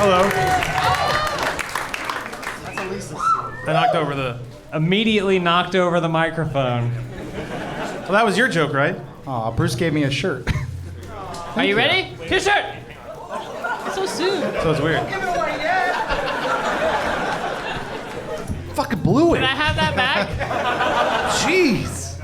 Hello. That's Elisa's seat. I knocked over the... Immediately knocked over the microphone. Well, that was your joke, right? Aw, Bruce gave me a shirt. Are you ready? T-shirt. So soon. So it's weird. Fucking blew it. Can I have that back? Jeez.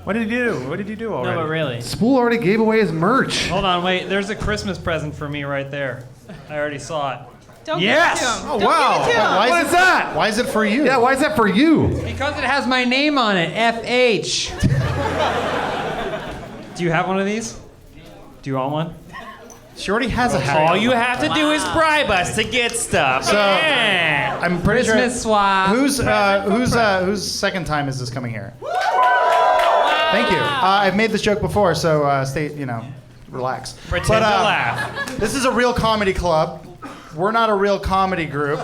What did he do? What did he do already? No, but really. Spool already gave away his merch. Hold on, wait. There's a Christmas present for me right there. I already saw it. Don't Yes! give it to him. Oh, Don't wow. give it to him. What is that? Why is it for you? Yeah, why is that for you? Because it has my name on it, FH. Do you have one of these? Do you want one? She already has a hat. All you have to do is bribe us to get stuff. So, yeah. I'm pretty Christmas sure. swap. Whose second time is this coming here? Thank you. I've made this joke before, so stay, relax. Pretend to laugh. This is a real comedy club. We're not a real comedy group.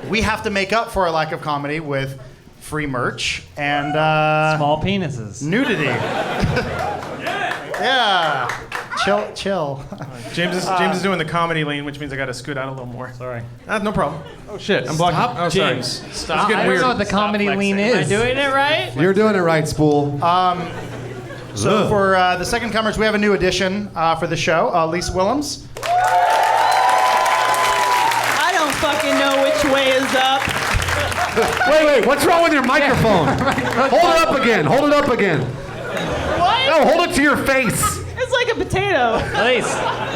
We have to make up for our lack of comedy with free merch and Small penises. nudity. Yeah. Chill. James is doing the comedy lane, which means I got to scoot out a little more. Sorry. No problem. Oh shit, I'm blocking. Oh, sorry. James, Stop. I Getting don't weird. know what the comedy lean Am I is. doing it right? You're doing it right, Spool. So for the second comers, we have a new addition for the show, Lisa Willems. I don't fucking know which way is up. Wait, what's wrong with your microphone? Hold it up again. Hold it up again. What? No, hold it to your face. It's like a potato.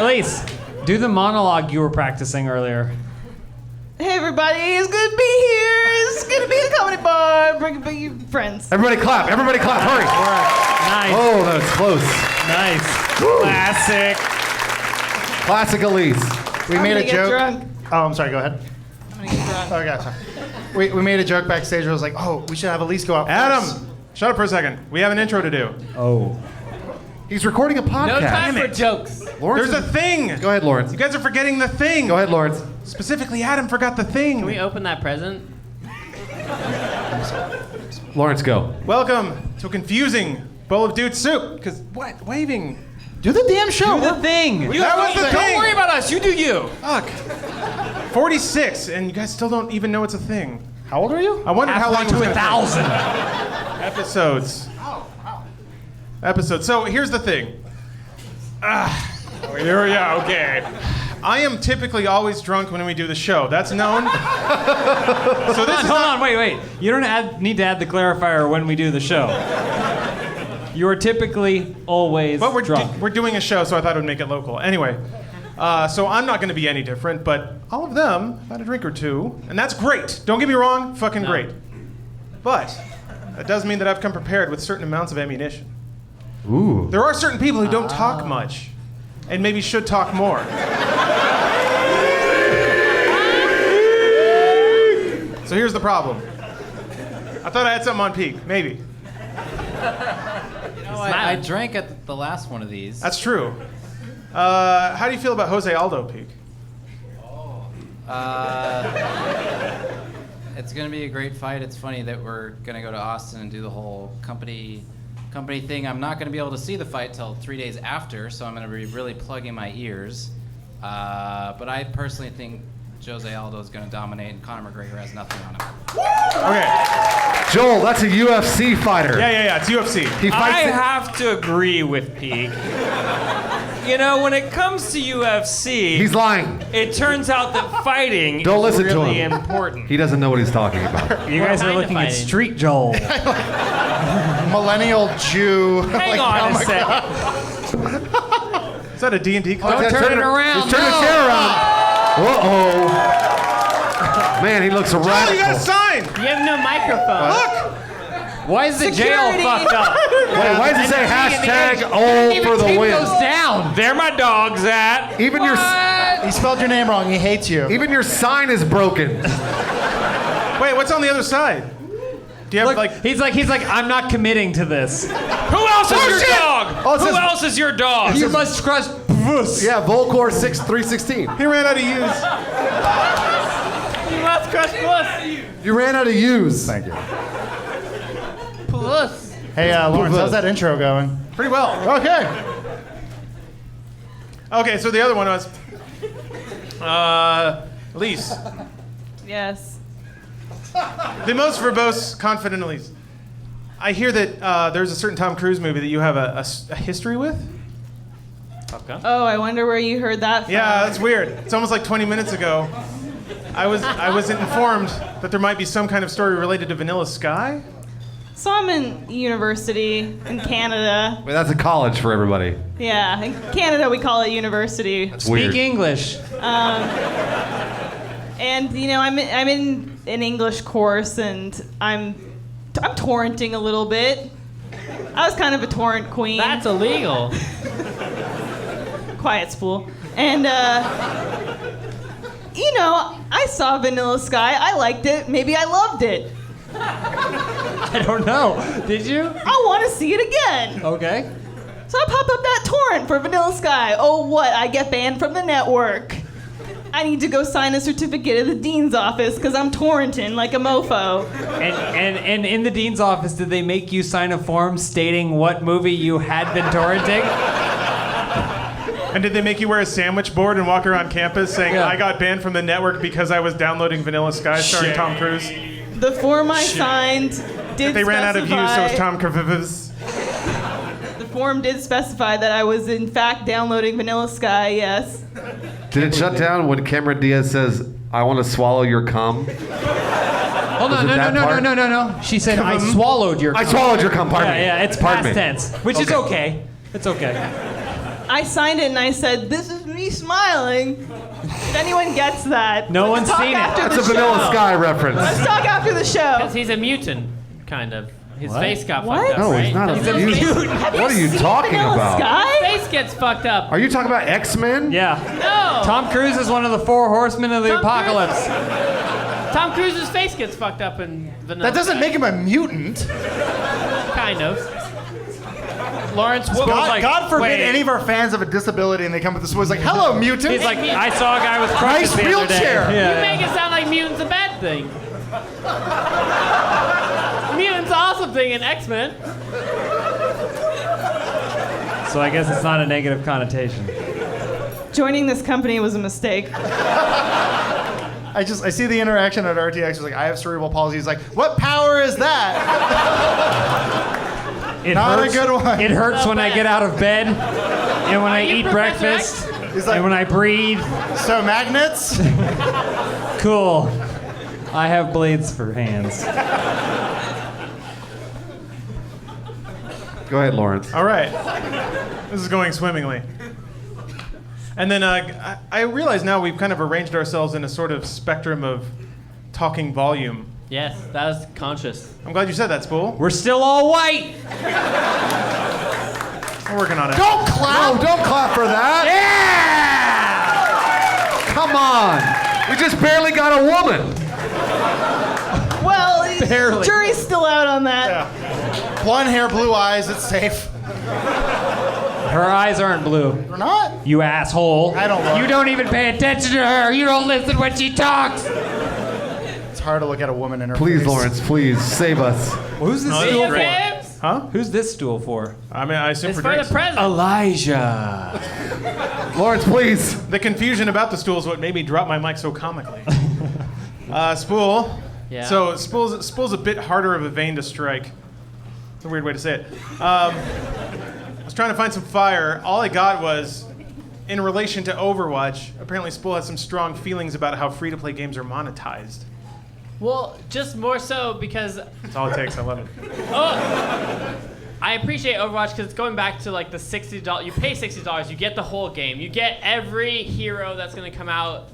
Elise, do the monologue you were practicing earlier. Hey everybody, it's good to be here. It's good to be at the comedy bar. Bring your friends. Everybody clap. Everybody clap. Hurry. Nice. Oh, that was close. Nice. Woo. Classic. Classic Elise. We I'm made gonna a get joke. drunk. Oh, I'm sorry. Go ahead. I'm gonna get drunk. Oh, yeah, sorry. We made a joke backstage where I was like, oh, we should have Elise go out first. Adam, shut up for a second. We have an intro to do. Oh. He's recording a podcast. No time Damn for it. jokes. Lawrence There's a thing. Go ahead, Lawrence. You guys are forgetting the thing. Go ahead, Lawrence. Specifically, Adam forgot the thing. Can we open that present? Lawrence, go. Welcome to a confusing bowl of dude soup. Because what? Waving. Do the damn show. Do the thing. That was the thing. Don't worry about us. You do you. Fuck. 46, and you guys still don't even know it's a thing. How old are you? I wondered how long it was to gonna 1,000. take. Episodes. Episodes. So here's the thing. Yeah, okay. I am typically always drunk when we do the show. That's known. So this is Hold not- on, wait. You don't need to add the clarifier when we do the show. You are typically always But drunk. we're doing a show, so I thought it would make it local. Anyway, so I'm not going to be any different, but all of them have had a drink or two, and that's great. Don't get me wrong, fucking great. But that does mean that I've come prepared with certain amounts of ammunition. Ooh. There are certain people who don't talk much, and maybe should talk more. So here's the problem. I thought I had something on peak, maybe. I drank at the last one of these. That's true. How do you feel about Jose Aldo peak? It's gonna be a great fight. It's funny that we're gonna go to Austin and do the whole company thing. I'm not gonna be able to see the fight till 3 days after, so I'm gonna be really plugging my ears. But I personally think Jose Aldo is gonna dominate, and Conor McGregor has nothing on him. Okay. Joel, that's a UFC fighter. Yeah. It's UFC. He I fights. have to agree with Peak. You know, when it comes to UFC, He's lying. it turns out that fighting Don't is listen to really him. important. He doesn't know what he's talking about. You guys are kinda looking at fighting. Street Joel. Millennial Jew. Hang on a second. Is that a D&D class? Don't turn it around. He's turning the chair around. Uh-oh. Man, he looks Oh, you got a radical. sign! You have no microphone. Look! Why is the Security. jail fucked up? Wait, why does it say hashtag all for the win? down. There my dog's at. Even your He spelled your name wrong. He hates you. even your sign is broken. Wait, what's on the other side? Do you have Look, he's like, I'm not committing to this. Who else is your dog? Oh, it Who says- else is your dog? You must crush puss. Yeah, Volcor 6316. he ran out of use. You must crush puss. You ran out of use. Thank you. Puss. Hey, Lawrence, how's that intro going? Pretty well. Okay. Okay, so the other one was Elise. Yes. The most verbose, confident Elise. I hear that there's a certain Tom Cruise movie that you have a history with. Oh, I wonder where you heard that from. Yeah, that's weird. It's almost like 20 minutes ago. I was informed that there might be some kind of story related to Vanilla Sky. So I'm in university in Canada. Wait, that's a college for everybody. Yeah, in Canada we call it university. That's Speak weird. English. And you know, I'm in an English course, and I'm torrenting a little bit. I was kind of a torrent queen. That's illegal. Quiet, spool. And you know, I saw Vanilla Sky. I liked it. Maybe I loved it. I don't know. Did you? I want to see it again. Okay. So I popped up that torrent for Vanilla Sky. Oh, what? I get banned from the network. I need to go sign a certificate at the dean's office because I'm torrenting like a mofo. And in the dean's office, did they make you sign a form stating what movie you had been torrenting? And did they make you wear a sandwich board and walk around campus saying, Yeah. I got banned from the network because I was downloading Vanilla Sky starring Tom Cruise? The form I signed did They ran out of you, so it's specify- Tom Cruise. The form did specify that I was in fact downloading Vanilla Sky, yes. Did it shut down when Cameron Diaz says, I want to swallow your cum? Hold Was on, it that part? no. She said, I swallowed your I cum." swallowed your cum, pardon me. Yeah, it's Pardon past me. tense, which is okay. It's okay. I signed it and I said, this is me smiling. If anyone gets that, No let's one's talk seen it. after That's the a Vanilla show. Sky reference. Let's talk after the show. Because he's a mutant, kind of. His What? face got What? fucked up, No, right? he's not a His mutant. Have What are you seen talking Vanilla about? Sky? face gets fucked up. Are you talking about X-Men? Yeah. No! Tom Cruise is one of the 4 horsemen of the Tom apocalypse. Tom Cruise's face gets fucked up in Vanilla That doesn't Sky. make him a mutant. Kind of. Lawrence, what God forbid wait. any of our fans have a disability and they come with this was like, hello, mutant. He's like, I saw a guy with crutches Nice the other day. wheelchair. You Yeah. make it sound like mutant's a bad thing. Mutant's an awesome thing in X-Men. So I guess it's not a negative connotation. Joining this company was a mistake. I see the interaction at RTX. He's like, I have cerebral palsy. He's like, what power is that? It Not a hurts, good one. It hurts when I get out of bed, and when I you eat Professor breakfast, He's like, and when I breathe. so magnets? Cool. I have blades for hands. Go ahead, Lawrence. All right. This is going swimmingly. And then I realize now we've kind of arranged ourselves in a sort of spectrum of talking volume. Yes, that was conscious. I'm glad you said that, Spool. We're still all white. We're working on it. Don't clap! No, don't clap for that. Yeah! Come on. We just barely got a woman. Well, Barely. jury's still out on that. Yeah. Blonde hair, blue eyes, it's safe. Her eyes aren't blue. They're not? You asshole. I don't look. You don't even pay attention to her. You don't listen when she talks. It's hard to look at a woman in her Please, face. Lawrence, please, save us. Who's this No, stool that's for? great. Babes, Huh? Who's this stool for? I mean, I assume it's for for the drinks. president. Elijah. Lawrence, please. The confusion about the stool is what made me drop my mic so comically. Spool. Yeah. So Spool's a bit harder of a vein to strike. It's a weird way to say it. I was trying to find some fire. All I got was, in relation to Overwatch, apparently Spool has some strong feelings about how free-to-play games are monetized. Well, just more so because That's all it takes. I love it. I appreciate Overwatch because it's going back to like the $60. You pay $60, you get the whole game. You get every hero that's going to come out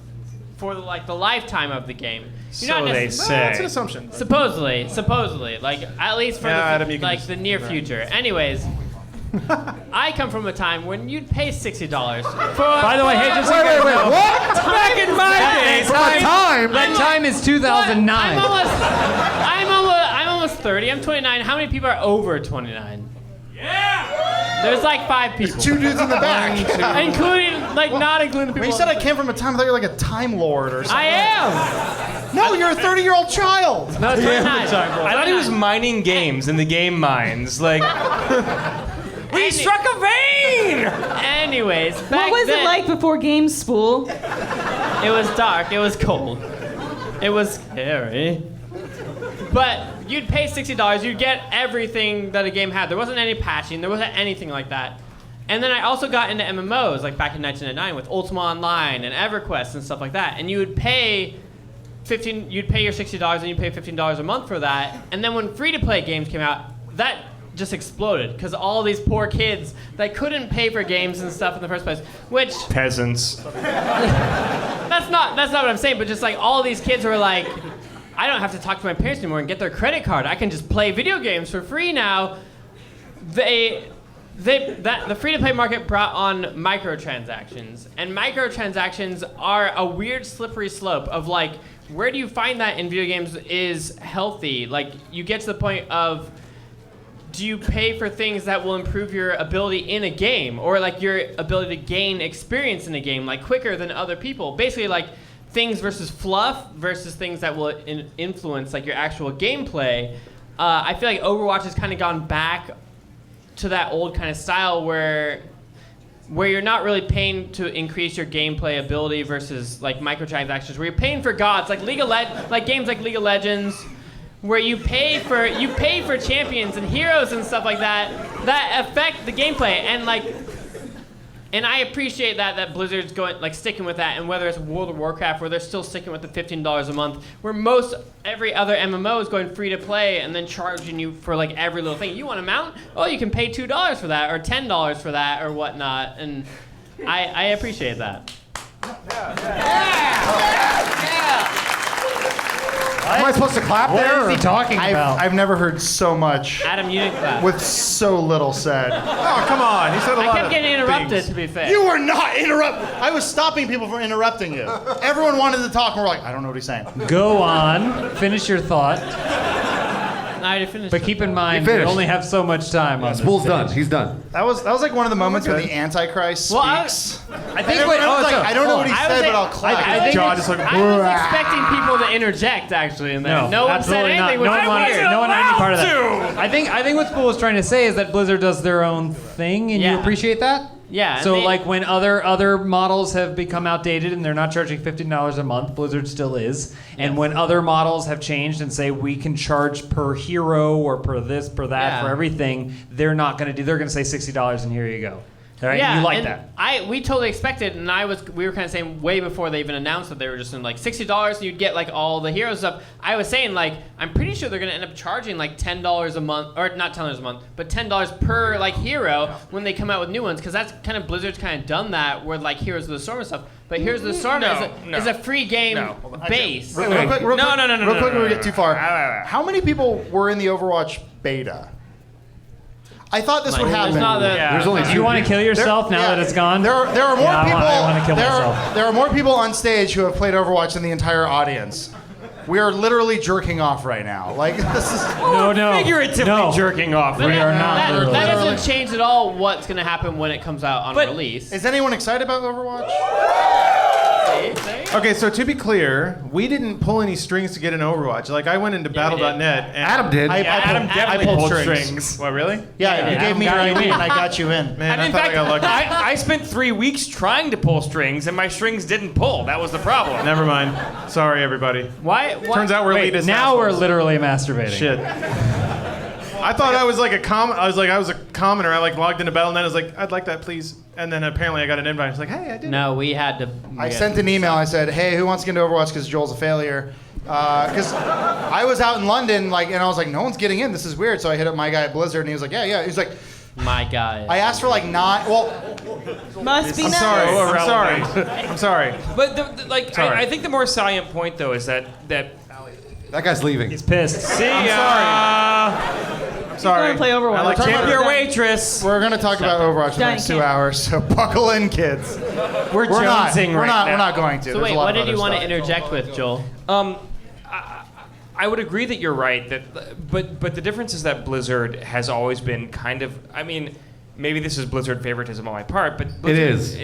for the lifetime of the game. You're not Well, that's an assumption. Supposedly, like at least for Yeah, the, Adam, you can like just- the near right. future. Anyways, I come from a time when you'd pay $60 for. By the way, hey, just so you Wait, guys wait, know, what? back in my day, Time. that time is 2009. I'm almost 30. I'm 29. How many people are over 29? Yeah. There's like 5 people, Two dudes in the back. including not including the people. When you said I came from a time, I thought you were like a time lord or something. I am. No, you're a 30-year-old child. No, 29. I thought he was mining games in the game mines. Like, We struck a vein! Anyways, What back was then, it like before Games Spool? It was dark. It was cold. It was scary. But you'd pay $60. You'd get everything that a game had. There wasn't any patching. There wasn't anything like that. And then I also got into MMOs, like back in 1999 with Ultima Online and EverQuest and stuff like that. And you would pay you'd pay your $60 and you'd pay $15 a month for that. And then when free-to-play games came out, that just exploded because all these poor kids that couldn't pay for games and stuff in the first place, which Peasants. that's not what I'm saying, but just like all these kids were like, I don't have to talk to my parents anymore and get their credit card. I can just play video games for free now. The free-to-play market brought on microtransactions, and microtransactions are a weird slippery slope of like, where do you find that in video games is healthy? Like, you get to the point of, do you pay for things that will improve your ability in a game, or like your ability to gain experience in a game, like quicker than other people? Basically, like things versus fluff versus things that will influence like your actual gameplay. I feel like Overwatch has kind of gone back to that old kind of style where you're not really paying to increase your gameplay ability versus like microtransactions, where you're paying for gods, like games like League of Legends, where you pay for champions and heroes and stuff like that affect the gameplay. And I appreciate that Blizzard's sticking with that, and whether it's World of Warcraft where they're still sticking with the $15 a month, where every other MMO is going free to play and then charging you for like every little thing. You want a mount? Oh, you can pay $2 for that or $10 for that or whatnot, and I appreciate that. Am I supposed to clap there? What is he talking about? I've never heard so much Adam, you didn't clap. with so little said. Oh, come on. He said a lot I kept of getting interrupted, things. to be fair. You were not interrupting. I was stopping people from interrupting you. Everyone wanted to talk, and we're like, I don't know what he's saying. Go on. Finish your thought. I already finished. But keep in mind, He we finished. only have so much time on this Spool's stage. done. He's done. That was like one of the moments when the Antichrist Well, I- speaks. I think Everyone was like, I don't know what he I was said, like- but I'll clap. I think John just like, I was expecting people to interject, actually, in there. No one said absolutely not. anything, which No is one, weird. no one had any part of that. I think what Spool was trying to say is that Blizzard does their own thing, and you Yeah. appreciate that. Yeah. and So they- like when other models have become outdated and they're not charging $15 a month, Blizzard still is. And when other models have changed and say we can charge per hero or per this, per that, Yeah. for everything, they're not going to do. They're going to say $60 and here you go. All right? Yeah, You like and that. we totally expected, and we were kind of saying way before they even announced that they were just in like $60 and you'd get like all the hero stuff. I was saying like I'm pretty sure they're gonna end up charging like $10 a month, or not $10 a month, but $10 per like hero when they come out with new ones, because that's kind of Blizzard's kind of done that with like Heroes of the Storm and stuff. But Heroes of the Storm is a free game base. Real quick, No, real no, quick, no, no, real no, quick, no, we no, get no. too far. Ah. How many people were in the Overwatch beta? I thought this would happen. There's not the, Yeah. There's only Do you want to kill yourself now that it's gone? There are more Yeah, people. I want to kill myself. There are more people on stage who have played Overwatch than the entire audience. We are literally jerking off right now. Like this is. No. Figuratively No. jerking off. We are not that literally. doesn't change at all what's gonna happen when it comes out on release. Is anyone excited about Overwatch? Okay, so to be clear, we didn't pull any strings to get an Overwatch. Like, I went into Battle.net and Adam did. Adam definitely pulled pulled strings. strings. What, really? Yeah, you gave me your ID and I got you in. Man, I in thought fact, I got lucky. I spent 3 weeks trying to pull strings, and my strings didn't pull. That was the problem. Never mind. Sorry, everybody. Why? Turns out we're elitist Now we're assholes. literally masturbating. Shit. I thought I was like I was a commoner. I like logged into Battle.net. I was like, I'd like that, please. And then apparently I got an invite. I was like, hey, I did. No, we had to. I sent an email. I said, "Hey, who wants to get into Overwatch? Because Joel's a failure." Because I was out in London, and I was like, "No one's getting in. This is weird." So I hit up my guy at Blizzard, and he was like, "Yeah." He was like, My guy. "I asked for like 9." Well, Must be I'm nice. sorry. So I'm sorry. irrelevant. I'm sorry. But Sorry. I think the more salient point though is that That guy's leaving. He's pissed. see I'm sorry. gonna play Overwatch. I like Talk tip about- your waitress. we're gonna talk about Overwatch for the Johnny next 2 can't. hours. So buckle in, kids. We're not. jonesing We're right not. now. We're not going to. So There's wait, a lot what of did you other want to stuff. interject with, Joel? I would agree that you're right. But the difference is that Blizzard has always been kind of. I mean, maybe this is Blizzard favoritism on my part, but Blizzard, is.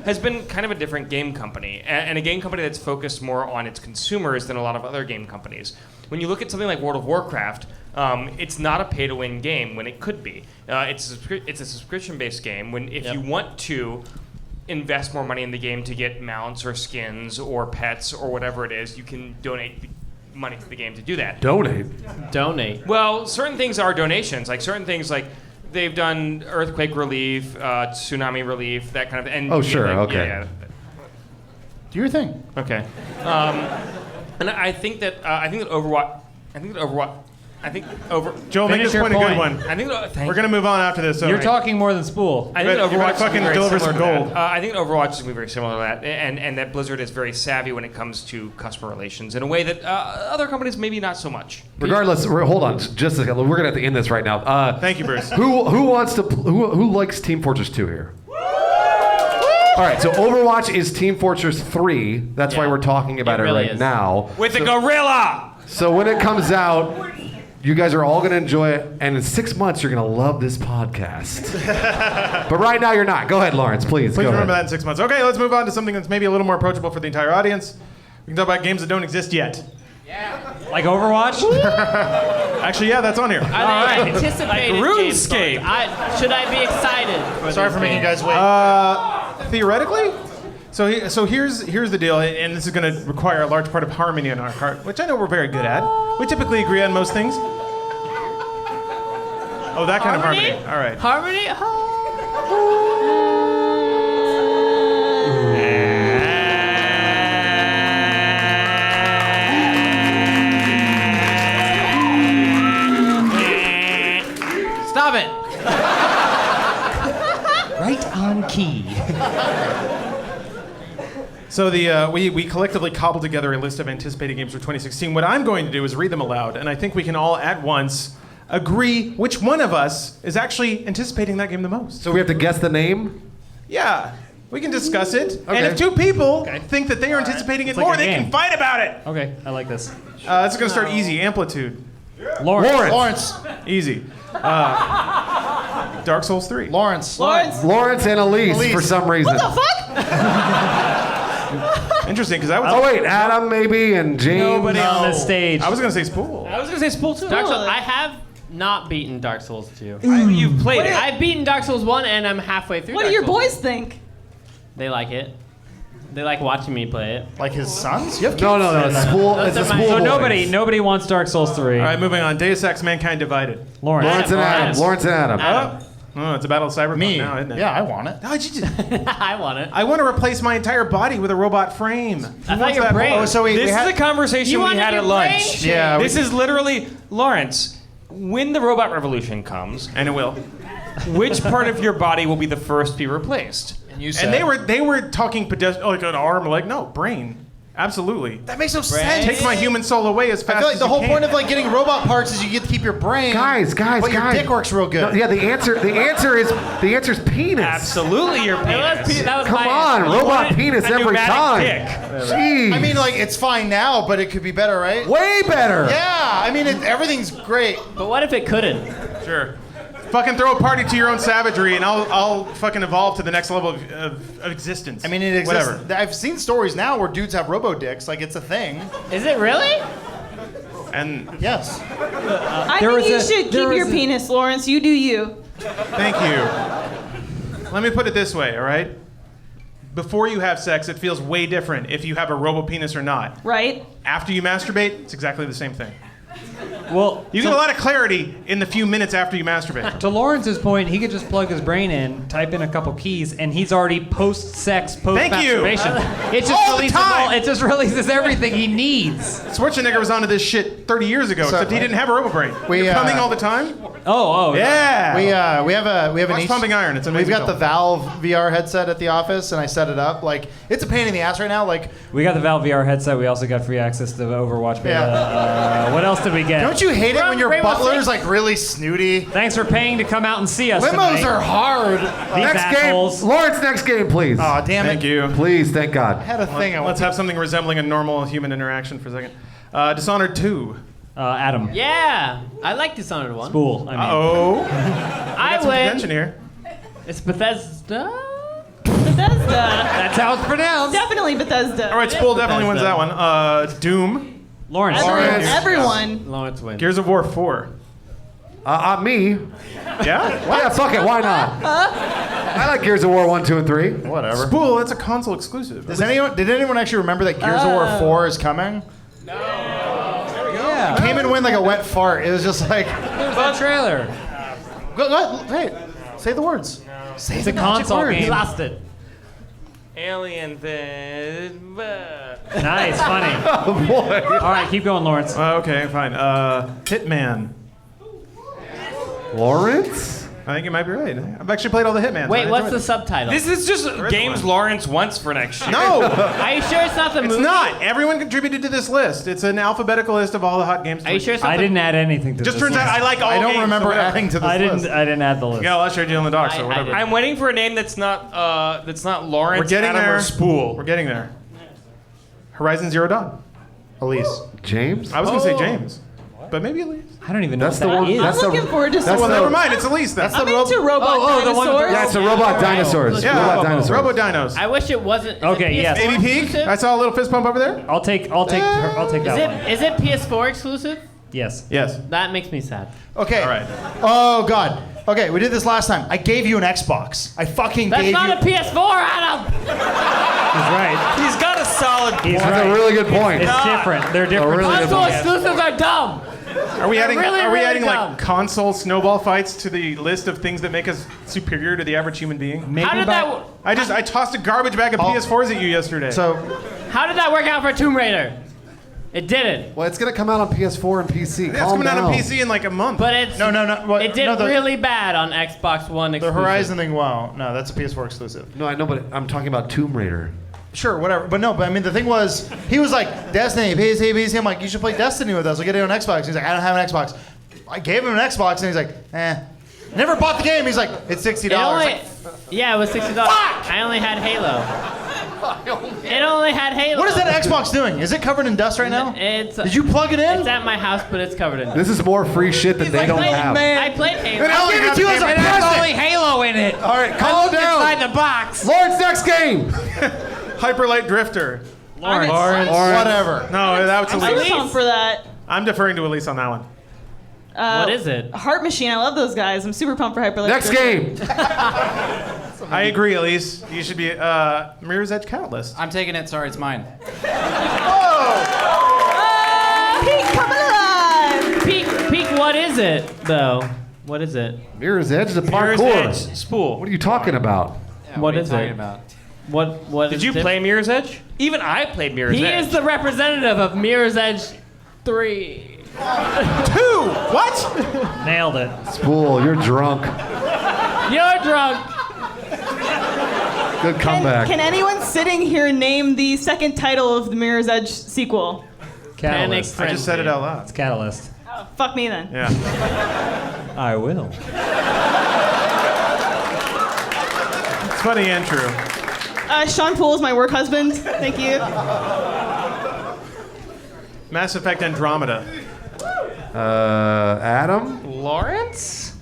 Has been kind of a different game company, and a game company that's focused more on its consumers than a lot of other game companies. When you look at something like World of Warcraft, it's not a pay-to-win game when it could be. It's a subscription-based game. If you want to invest more money in the game to get mounts or skins or pets or whatever it is, you can donate money to the game to do that. Donate. Well, certain things are donations. Like certain things, like they've done earthquake relief, tsunami relief, that kind of. And okay. Do your thing. Okay. And I think that Overwatch. Joel, make this point a good one. We're gonna move on after this. You're talking more than Spool. I think You better Overwatch is fucking very deliver similar some to gold. that. I think Overwatch is going to be very similar to that, and that Blizzard is very savvy when it comes to customer relations in a way that other companies maybe not so much. Regardless, hold on just a second. We're gonna have to end this right now. Thank you, Bruce. Who likes Team Fortress 2 here? All right, so Overwatch is Team Fortress 3. That's why we're talking about it really right is. now. With a gorilla! So when it comes out, you guys are all going to enjoy it, and in 6 months, you're going to love this podcast. But right now, you're not. Go ahead, Lawrence, please. Please go remember that ahead. in 6 months. Okay, let's move on to something that's maybe a little more approachable for the entire audience. We can talk about games that don't exist yet. Like Overwatch? Actually, yeah, that's on here. Are they anticipated Like games, RuneScape. Should I be excited? Sorry for making you guys wait. Theoretically? So here's the deal, and this is going to require a large part of harmony on our part, which I know we're very good at. We typically agree on most things. Oh, that kind of harmony. All right. Harmony? Stop it. Right on key. So we collectively cobbled together a list of anticipated games for 2016. What I'm going to do is read them aloud, and I think we can all at once agree which one of us is actually anticipating that game the most. So we have to guess the name? Yeah, we can discuss it. Okay. And if two people think that they are anticipating it like more, a they game. can fight about it. Okay, I like this. This is going to start easy. Amplitude. Lawrence. Easy. Dark Souls 3. Lawrence. Lawrence and Elise, for some reason. What the fuck? Interesting, because I was. Oh, wait, Adam maybe and James. Nobody on this stage. I was going to say Spool. I was going to say Spool too. Dark Souls. I have not beaten Dark Souls 2. You've played it. I've beaten Dark Souls 1 and I'm halfway through. What do Dark your Souls. boys think? They like it. They like watching me play it. Like his sons? You have kids? No, Spool. It's a Those are Spool. my- So boys. nobody wants Dark Souls 3. All right, moving on. Deus Ex Mankind Divided. Lawrence. Lawrence and Adam. Lawrence and Adam. Adam. Oh, it's a battle of Cyberpunk Me. now, isn't it? Yeah, I want it. Oh, you just- I want it. I want to replace my entire body with a robot frame. I thought your brain. Oh, so we This had... is a conversation You we wanted had your at lunch. brain changed. Yeah, This is literally, Lawrence, when the robot revolution comes, And it will. which part of your body will be the first to be replaced? And you said... And they were talking like an arm, like no brain. Absolutely. That makes no sense. Take my human soul away as fast I feel like as the you whole can. point of like getting robot parts is you get to keep your brain. Guys, But your dick works real good. No, yeah, the answer is penis. Absolutely, your penis. That was Come my on, answer. robot penis a every pneumatic time. dick. Jeez. I mean, like, it's fine now, but it could be better, right? way better. Yeah, I mean, everything's great. But what if it couldn't? Sure. Fucking throw a party to your own savagery, and I'll fucking evolve to the next level of existence. I mean, it exists. Whatever. I've seen stories now where dudes have robo dicks. Like, it's a thing. Is it really? And Yes. I There think you was a- should there keep your was a- penis, Lawrence. You do you. thank you. Let me put it this way, all right? Before you have sex, it feels way different if you have a robo penis or not. Right? After you masturbate, it's exactly the same thing. Well, You get a lot of clarity in the few minutes after you masturbate. to Lawrence's point, he could just plug his brain in, type in a couple keys, and he's already post-sex, post-masturbation. It just All the releases time! it just releases everything he needs. Schwarzenegger was onto this shit 30 years ago, except he didn't have a robo brain. We, You're coming all the time? Oh. Yeah. We have an Watch Pumping Iron. It's amazing. We've got the film. Valve VR headset at the office, and I set it up. Like, it's a pain in the ass right now. Like, We got the Valve VR headset. We also got free access to Overwatch beta. Yeah. What else did we get? don't you hate it when your Rainbow butler's Six. like really snooty? Thanks for paying to come out and see us Limos tonight. are hard. These Next assholes. game. Lawrence, next game, please. Aw, damn Thank it. you. Please, thank God. I had a thing. I Let's wanted- have something resembling a normal human interaction for a second. Dishonored 2. Adam. Yeah, I like Dishonored 1. Spool. I mean. Oh, I got some win. contention here. It's Bethesda. Bethesda. That's how it's pronounced. Definitely Bethesda. All right, Spool definitely wins Bethesda. that one. Doom, Lawrence. Everyone. Lawrence wins. Gears of War 4. Me? Yeah? Yeah, fuck it. Why not? I like Gears of War 1, 2, and 3. Whatever. Spool, that's a console exclusive. Did anyone actually remember that Gears of War 4 is coming? Yeah. Came in like a wet fart. It was just like, There's that trailer. hey, say the words. Say It's the a magic console words. game. He lost it. Alien thing. Nice, funny. Oh, boy. All right, keep going, Lawrence. Okay, fine. Hitman. Lawrence? I think you might be right. I've actually played all the Hitmans. Wait, I what's enjoyed the it. subtitle? This is just games one. Lawrence wants for next year. No, Are you sure it's not the it's movie? not. Everyone contributed to this list. It's an alphabetical list of all the hot games. Are you sure it's not I the didn't add anything to Just this turns out list. I like all I don't games, remember so whatever. adding to this I list. didn't add the list. Yeah, well, I'll show you on the doc, so I whatever. did. I'm waiting for a name that's not Lawrence, We're getting Adam, there. or Spool. We're getting there. Horizon Zero Dawn. Elise. James? I was going to say James, but maybe Elise. I don't even know That's what the that one. is. That's I'm looking forward to that's some. Well, the- never mind. It's Elise then. I'm into robot the one- dinosaurs. Yeah, it's a robot dinosaurs. Yeah, robot dinosaurs. Robo Dinos. I wish it wasn't. Is Okay, it yes. PS4 Baby Peak. exclusive? I saw a little fist bump over there. I'll take that one. Is it PS4 exclusive? Yes. Yes. That makes me sad. Okay. All right. Oh God. Okay, we did this last time. I gave you an Xbox. I fucking That's gave not you. a PS4, Adam. He's right. He's got a solid He's That's right. a really good point. It's different. They're different. really good Console point. exclusives are dumb. Are we adding? really, are we really adding dumb. like console snowball fights to the list of things that make us superior to the average human being? Maybe How did by- that? I tossed a garbage bag of PS4s at you yesterday. So How did that work out for Tomb Raider? It didn't. Well, it's going to come out on PS4 and PC. yeah, it's Calm coming out on down. PC in like a month. But it's no. What, it did no, really bad on Xbox One The exclusive. Horizon thing. Wow. No, that's a PS4 exclusive. No, I know, but I'm talking about Tomb Raider. Sure, whatever. But no, but I mean, the thing was, he was like, Destiny, PC. I'm like, you should play Destiny with us. We'll get it on Xbox. He's like, I don't have an Xbox. I gave him an Xbox, and he's like, Never bought the game. He's like, it's $60. It only, Like, yeah, it was $60. I only had Halo. It only had Halo. what is that Xbox doing? Is it covered in dust right now? It's, Did you plug it in? It's at my house, but it's covered in. This is more free shit that they don't have. I played Halo. I'll give it to you as a present. Halo in it. All right, calm down. the box. Lawrence, next game. Hyperlight Drifter. Lawrence. Whatever. No, that's I'm Elise. super pumped for that. I'm deferring to Elise on that one. What is it? Heart Machine. I love those guys. I'm super pumped for Hyperlight. Next Drifter. game. I agree, Elise. You should be Mirror's Edge Catalyst. I'm taking it. Sorry, it's mine. Pete, coming alive. Peak, what is it, though? What is it? Mirror's Edge is a Mirror's parkour. Edge, Spool. What are you talking about? Yeah, What are you is talking it? about? What Did is you it? play Mirror's Edge? Even I played Mirror's He Edge. is the representative of Mirror's Edge 3. 2. What? Nailed it. Spool, you're drunk. You're drunk. Good comeback. Can anyone sitting here name the second title of the Mirror's Edge sequel? Catalyst. I just said it out loud. It's Catalyst. Oh, fuck me then. Yeah. I will. It's funny and true. Sean Poole is my work husband. Thank you. Mass Effect Andromeda. Adam? Lawrence?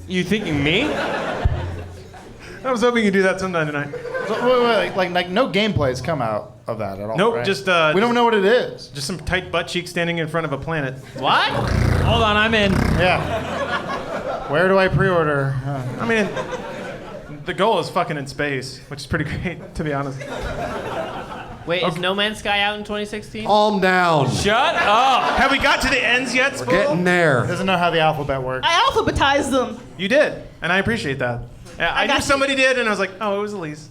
You thinking me? I was hoping you'd do that sometime tonight. Wait, like no gameplays come out of that at all. Nope, right? just we don't know what it is. Just some tight butt cheeks standing in front of a planet. What? Hold on, I'm in. Yeah. Where do I pre-order? I mean, the goal is fucking in space, which is pretty great, to be honest. Wait, is No Man's Sky out in 2016? Calm down. Shut up. Have we got to the ends yet, We're Spool? getting there. Doesn't know how the alphabet works. I alphabetized them. You did, and I appreciate that. I knew got you. somebody did, and I was like, oh, it was Elise.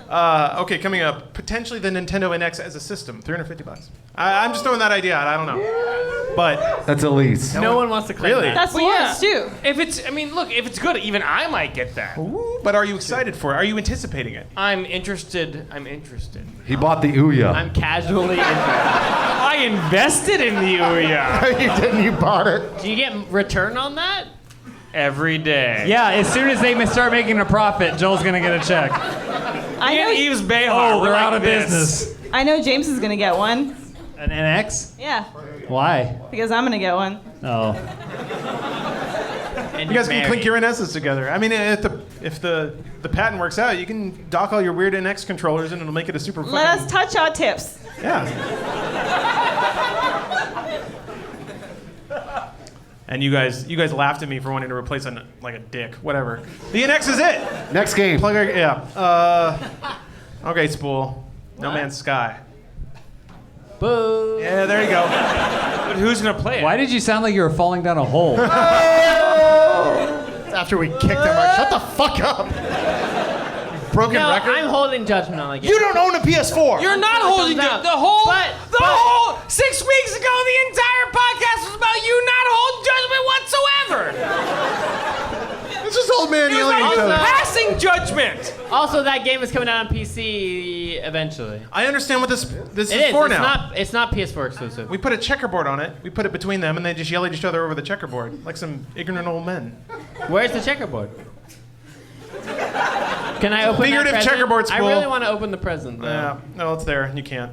Okay, coming up, potentially the Nintendo NX as a system, $350. I'm just throwing that idea out. I don't know, but That's Elise. No one wants to claim Really? that. That's Well, Lawrence too. If it's, I mean, look, if it's good, even I might get that. but are you excited for it? Are you anticipating it? I'm interested. I'm interested. He bought the Ouya. I'm casually interested. I invested in the Ouya You didn't. You bought it. Do you get return on that? every day. Yeah, as soon as they start making a profit, Joel's gonna get a check. I Me and know. Eve's Bayhard. Oh, we're they're like out of this. business. I know James is gonna get one. An NX? Yeah. Why? Because I'm gonna get one. Oh. And You guys can married. clink your NSs together. I mean, if the patent works out, you can dock all your weird NX controllers and it'll make it a super Let fucking... us touch our tips. Yeah. And you guys laughed at me for wanting to replace a dick. Whatever. The NX is it. Next game. Okay, Spool. No Man's Sky. Boo. Yeah, there you go. But who's gonna play it? Why did you sound like you were falling down a hole? After we kicked them, like, shut the fuck up. Broken No, record. I'm holding judgment on the game. You don't own a PS4. You're not Until it holding comes out. the whole. But- 6 weeks ago, the entire podcast was about you not holding judgment whatsoever. It's just old man It was yelling at about each you other. passing judgment. Also, that game is coming out on PC eventually. I understand what this It is is. for It's now. not PS4 exclusive. We put a checkerboard on it. We put it between them, and they just yell at each other over the checkerboard like some ignorant old men. Where's the checkerboard? Can I open Figurative that present? checkerboard, I Spool. really want to open the present. Though. Yeah, no, it's there. You can't.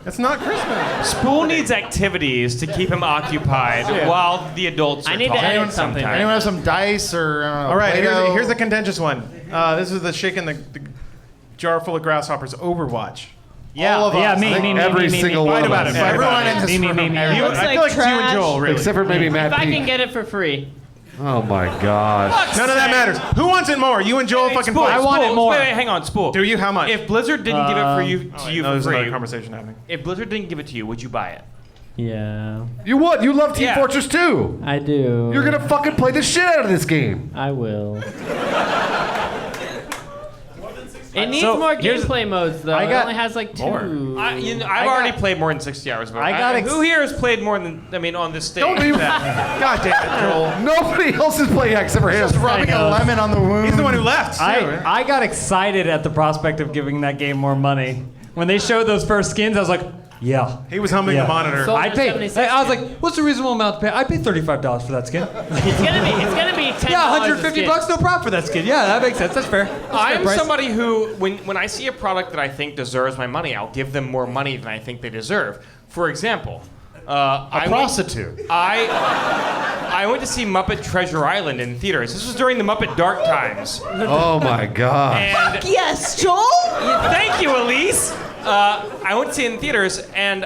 It's not Christmas. Spool needs activities to keep him occupied while the adults are I need to talking edit something. sometimes. Anyone have some dice or I don't know, All right, Play-Doh? here's the contentious one. This is the shaking the jar full of grasshoppers. Overwatch. Yeah, All of us. me. Every single Fight one of about us. it. Fight Everyone about in it. this room. It looks I like feel like it's you and trash. Joel, really. Except for maybe Matt If I P. can get it for free. Oh my gosh. None of that matters. Who wants it more? You and Joel fucking Spool, fight. I want it more. Wait, hang on, Spool. Do you? How much? If Blizzard didn't give it for you Oh, to wait, you no, for there's another free, conversation happening. if Blizzard didn't give it to you, would you buy it? Yeah, You would. You love Team Yeah. Fortress 2. I do. You're gonna fucking play the shit out of this game. I will. It needs So, more here's- gameplay modes though. I It got- only has like 2. I've already played more than 60 hours. But I got ex- who here has played more than? I mean, on this stage. Don't do that. God damn it, Joel. Nobody else is playing except for him. Just rubbing a lemon on the wound. He's the one who left. too. I got excited at the prospect of giving that game more money. When they showed those first skins, I was like, yeah. He was humming Yeah. the monitor. So- I paid. 76 I was like, what's the reasonable amount to pay? I paid $35 for that skin. It's gonna be $10. Yeah, a 150 skin. bucks, no problem for that skin. Yeah, that makes sense. That's fair. That's a fair I'm price. somebody who, when I see a product that I think deserves my money, I'll give them more money than I think they deserve. For example, a prostitute. I went to see Muppet Treasure Island in theaters. This was during the Muppet Dark Times. Oh my god. And Yes, Joel. thank you, Elise. I went to see it in theaters, and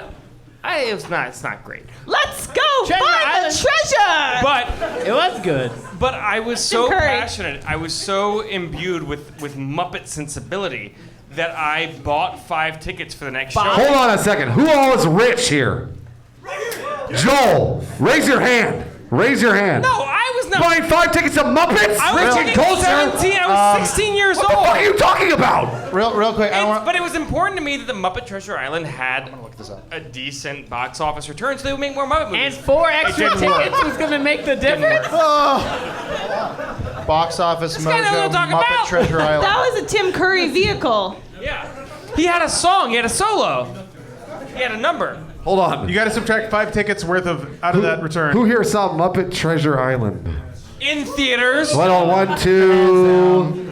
it's not great. Let's go Treasure find Island. the treasure. But It was good. But I was so Curry. passionate. I was so imbued with Muppet sensibility that I bought 5 tickets for the next show. Hold on a second. Who all is rich here? Joel, raise your hand. Raise your hand. No, I was not. Buying 5 tickets to Muppets? I was Rich and fucking culture? 17. I was 16 years What the old. fuck are you talking about? Real quick. I don't want. But it was important to me that the Muppet Treasure Island had a decent box office return, so they would make more Muppet movies. And 4 extra didn't work. tickets was gonna make the difference. Box office guy knows what mojo. I'm talking Muppet about. Treasure Island. That was a Tim Curry vehicle. Yeah. He had a song. He had a solo. He had a number. Hold on. You got to subtract 5 tickets worth of out of that return. Who here saw Muppet Treasure Island? In theaters. Hold on. 1, 2,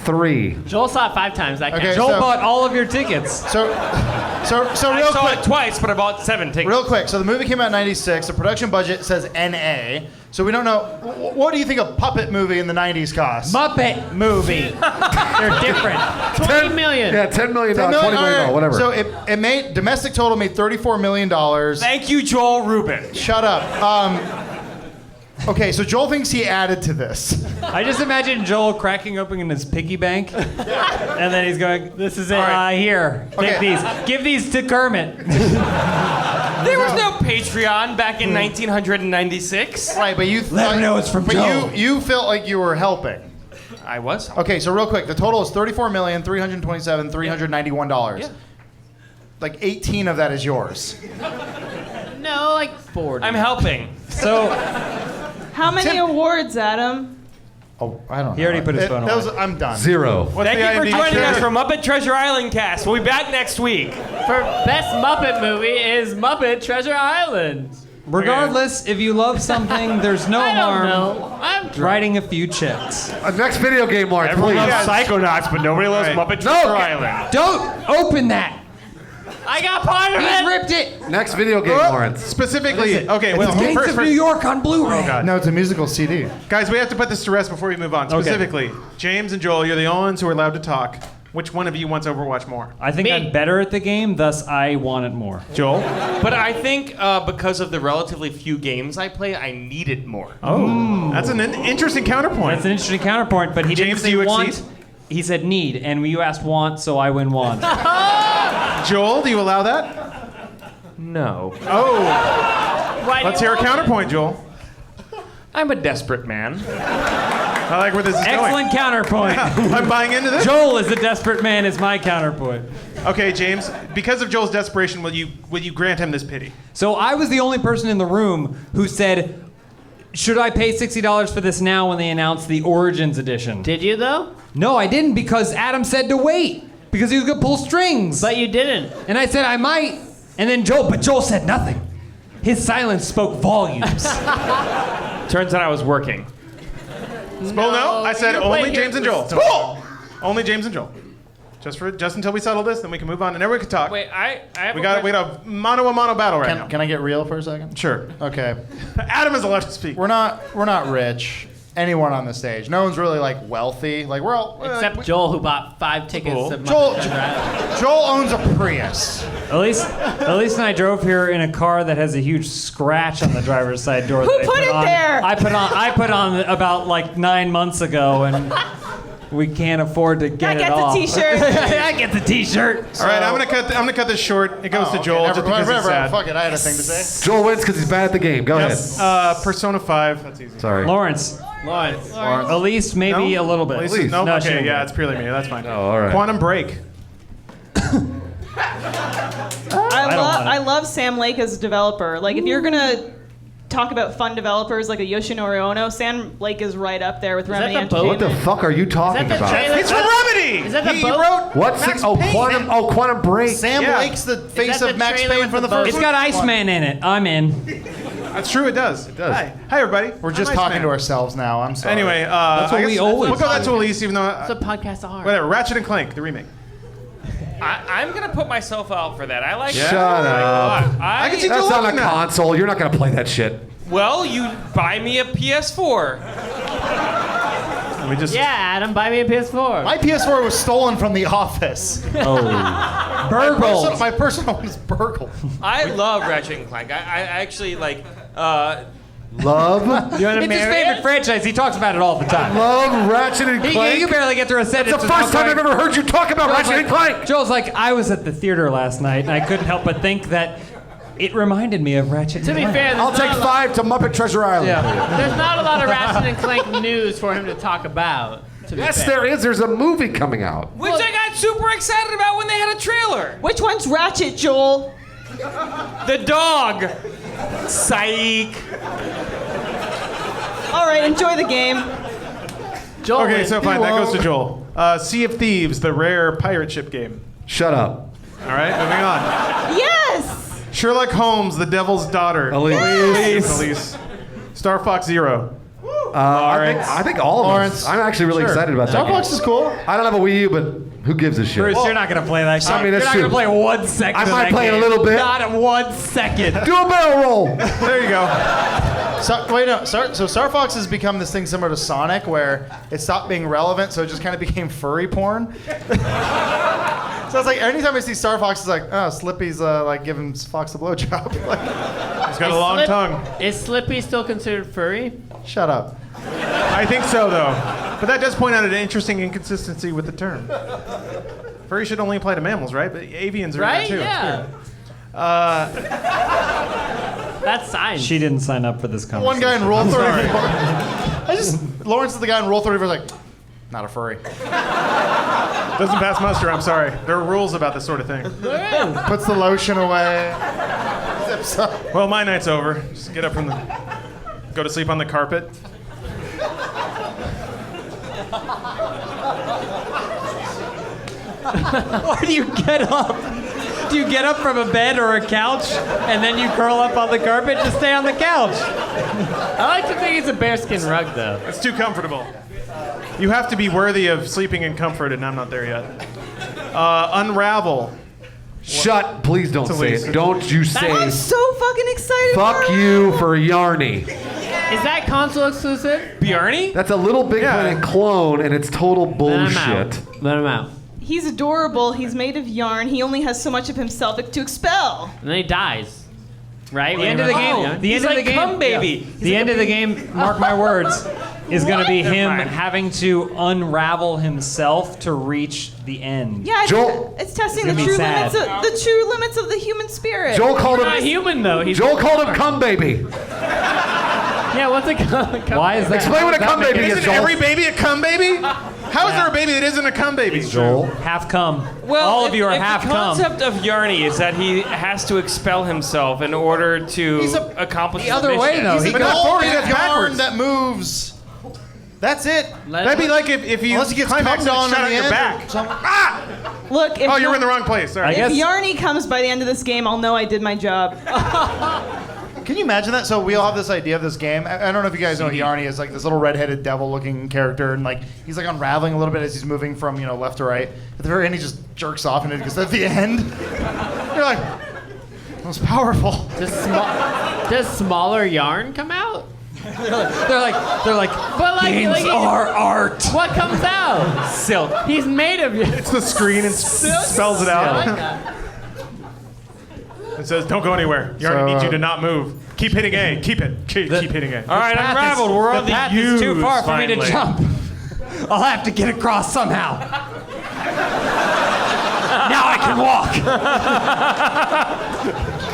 3. Joel saw it 5 times. That Okay, counts. Joel so- bought all of your tickets. So I real saw quick. it twice, but I bought 7 tickets. Real quick, so the movie came out in '96. The production budget says NA, so we don't know. What do you think a puppet movie in the '90s cost? Muppet movie. They're different. 20 million. Yeah, $10 million, $10 $20 million, Alright, whatever. So it made domestic total made $34 million. Thank you, Joel Rubin. Shut up. Okay, so Joel thinks he added to this. I just imagine Joel cracking open his piggy bank, and then he's going, "This is it. Here, take Okay. these. Give these to Kermit." There was no Patreon back in 1996. Right, but you Let him know it's from but Joel. you felt like you were helping. I was. Okay, so real quick, the total is $34,327,391. Yeah. Like 18 of that is yours. No, like 40. I'm helping. So How many awards, Adam? Oh, I don't know. He already put his phone that away. was, I'm done. 0. What's Thank the you for IMDb joining us trivia? for Muppet Treasure Island cast. We'll be back next week. For best Muppet movie is Muppet Treasure Island. regardless, if you love something, there's no I don't harm know. I'm writing a few checks. Next video game, Mark, Everyone please. loves Psychonauts, but nobody loves Right. Muppet No. Treasure Island. Don't open that. I got part of He's it. ripped it. Next video game, Lawrence. Specifically, okay. It's Well, Gangs of New York on Blu-ray. Oh God. No, it's a musical CD. Guys, we have to put this to rest before we move on. Specifically, James and Joel, you're the only ones who are allowed to talk. Which one of you wants Overwatch more? I think Me. I'm better at the game, thus I want it more. Joel? But I think because of the relatively few games I play, I need it more. Oh, that's an interesting counterpoint. That's an interesting counterpoint, but he James, didn't say do you want. exceed? He said need, and you asked want, so I win want. Joel, do you allow that? No. Oh, Why do let's you hear a want it? counterpoint, Joel. I'm a desperate man. I like where this is Excellent counterpoint. going. I'm buying into this. Joel is a desperate man is my counterpoint. Okay, James, because of Joel's desperation, will you grant him this pity? So I was the only person in the room who said, should I pay $60 for this now when they announced the Origins edition? Did you though? No, I didn't because Adam said to wait because he was gonna pull strings. But you didn't. And I said I might, and then Joel said nothing. His silence spoke volumes. Turns out I was working. Well, no, I said you only wait James here and for Joel. Only James and Joel. Just until we settle this, then we can move on and everyone can talk. Wait, I have we got a mano battle right now. Can I get real for a second? Sure. Okay. Adam is allowed to speak. We're not rich. Anyone on the stage. No one's really like wealthy. Like we're all Except Joel, who bought 5 tickets. Cool. to Joel. Muppet Drive. Joel owns a Prius. Elise and I drove here in a car that has a huge scratch on the driver's side door. Who that I put it on, there? I put on about like 9 months ago, and we can't afford to get I it get off. the T-shirt. I get the T-shirt. All right, I'm gonna cut this short. It goes to Joel just because he's sad. Fuck it, I had a thing to say. Joel wins because he's bad at the game. Go Yes. ahead. Persona 5. That's easy. Sorry. Lawrence. Elise, maybe No? a little bit. Elise, no, she okay, won't. yeah, it's purely me. That's fine. Oh, all right. Quantum Break. I love Sam Lake as a developer. Like, if you're gonna talk about fun developers like a Yoshinori Ono, Sam Lake is right up there with Remedy that the boat? What the fuck are you talking the about? trailer? It's from Remedy. Is that the he boat? wrote What's Max it? Oh, Payne. Quantum Break. Sam Yeah. Lake's the face that of the Max trailer Payne with from the the boat? first It's got Iceman in it. I'm in. That's true. It does. It does. Hi, everybody. We're just I'm talking Iceman. to ourselves now. I'm sorry. Anyway, That's what I we guess always we'll go that do. to Elise, even though That's what podcasts are. whatever. Ratchet and Clank, the remake. I'm gonna put myself out for that. I like. Shut up. I can see That's Joel on a liking that. console. You're not gonna play that shit. Well, you buy me a PS4. Let me just. Yeah, Adam, buy me a PS4. My PS4 was stolen from the office. Burgled. My personal one is burgled. I love Ratchet and Clank. I actually like. Love. It's his favorite franchise. He talks about it all the time. Love Ratchet and Clank. You barely get through a sentence. It's the first time I've ever heard you talk about Ratchet and Clank. Joel's like, I was at the theater last night, and I couldn't help but think that it reminded me of Ratchet To and be Clank. fair, I'll take 5 to Muppet Treasure Island. Yeah. there's not a lot of Ratchet and Clank news for him to talk about. To be Yes, fair. there is. There's a movie coming out. Which I got super excited about when they had a trailer. Which one's Ratchet, Joel? The dog. Psych. All right, enjoy the game. Joel Okay, wins. so fine. That goes to Joel. Sea of Thieves, the rare pirate ship game. Shut up. All right, moving on. Yes. Sherlock Holmes, the Devil's Daughter. Elise. Star Fox Zero. I think all of Lawrence. us. I'm actually really excited about that. Star game. Fox is cool. I don't have a Wii U, but who gives a shit? Bruce, you're not gonna play that shit. I mean, you're that's not true. gonna play 1 second. I of might that play it a game. little bit. Not at 1 second. Do a barrel roll. There you go. So Star Fox has become this thing similar to Sonic, where it stopped being relevant, so it just kind of became furry porn. So it's like anytime I see Star Fox, it's like, oh, Slippy's like giving Fox a blowjob. Like, He's got a long tongue. Is Slippy still considered furry? shut up. I think so, though. But that does point out an interesting inconsistency with the term. Furry should only apply to mammals, right? But avians are in Right? there, too. Yeah. That's science. She didn't sign up for this conversation. One guy in Rule 34. Lawrence is the guy in Rule 34. Like, not a furry. Doesn't pass muster, I'm sorry. There are rules about this sort of thing. Puts the lotion away. Zips up. Well, my night's over. Just get up from the... Go to sleep on the carpet. Or do you get up? Do you get up from a bed or a couch and then you curl up on the carpet? Just stay on the couch. I like to think it's a bearskin rug, though. It's too comfortable. You have to be worthy of sleeping in comfort, and I'm not there yet. Unravel. Shut. Please don't say Elise. it. Don't you say. I'm so fucking excited. Fuck for you for Yarny. Is that console exclusive? Bjarni? That's a Little Big Yeah. Planet clone, and it's total bullshit. Let him out. He's adorable. He's made of yarn. He only has so much of himself to expel. And then he dies. Right? The end of the game. The He's end of like the game. Cum Baby. Yeah. The end of the game. Mark my words. Is going to be him mind. having to unravel himself to reach the end. Yeah, Joel- it's testing It's the gonna be true sad. limits of the human spirit. Joel called He's not him. human though. He's Joel called him cum baby. yeah. What's a cum? Why is that? Explain what a cum baby is, Isn't Joel. every baby a cum baby? How is there a baby that isn't a cum baby? Joel. Half cum. Well, all of you are if half the cum. concept of Yarny is that he has to expel himself in order to accomplish the other way, though. He But goes not forward, Big that's yarn backwards. that moves. That's it. That'd be like if you Unless he gets climax cummed and on shot in out the your end. back. Ah! Look, if Oh, you're in the wrong place. Sorry. I guess- If Yarny comes by the end of this game, I'll know I did my job. Can you imagine that? So we all have this idea of this game. I don't know if you guys know what Yarny is, like this little red-headed devil-looking character, and like he's like unraveling a little bit as he's moving from left to right. At the very end, he just jerks off into it because at the end, you're like, that was powerful. Does smaller yarn come out? They're like. But Games are art. What comes out? Silk. He's made of it. It's the screen and spells it I like out. that. It says, "Don't go anywhere. Yarny needs you to not move. Keep hitting A. Keep it. Keep hitting A." All right, unraveled. We're on the path is too U's far for me to finally. jump. I'll have to get across somehow. Now I can walk.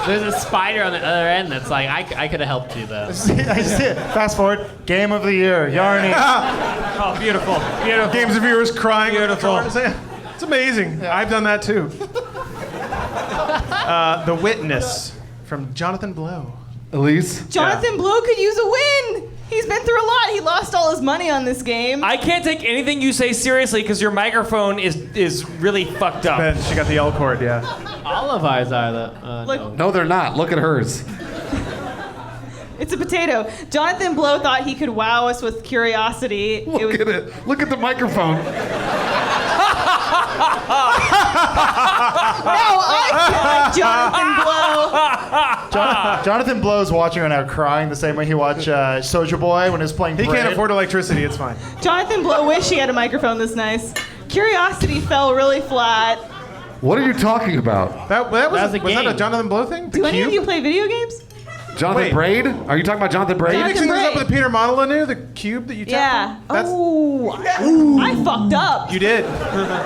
There's a spider on the other end that's like, I could have helped you though. I see it. Fast forward. Game of the year. Yarny. Oh, beautiful. Beautiful. Games of viewers crying. Beautiful. It's amazing. I've done that too. The Witness from Jonathan Blow. Elise. Jonathan Blow could use a win. He's been through a lot. He lost all his money on this game. I can't take anything you say seriously because your microphone is really fucked up. Ben, she got the L chord, yeah. All of ours are the. Look, No, they're not. Look at hers. it's a potato. Jonathan Blow thought he could wow us with curiosity. Look at it. Look at the microphone. No, I feel like Jonathan Blow. Jonathan Blow's watching right now, crying the same way he watched Soulja Boy when he was playing. He can't Braid. afford electricity. It's fine. Jonathan Blow wish he had a microphone this nice. Curiosity fell really flat. What are you talking about? That was was a that a game. Jonathan Blow thing? The Do any of Cube? you play video games? Jonathan Wait. Braid? Are you talking about Jonathan Braid? Are you mixing this up Braid. with the Peter Molyneux, the cube that you tapped Yeah. on? That's, I fucked up. You did.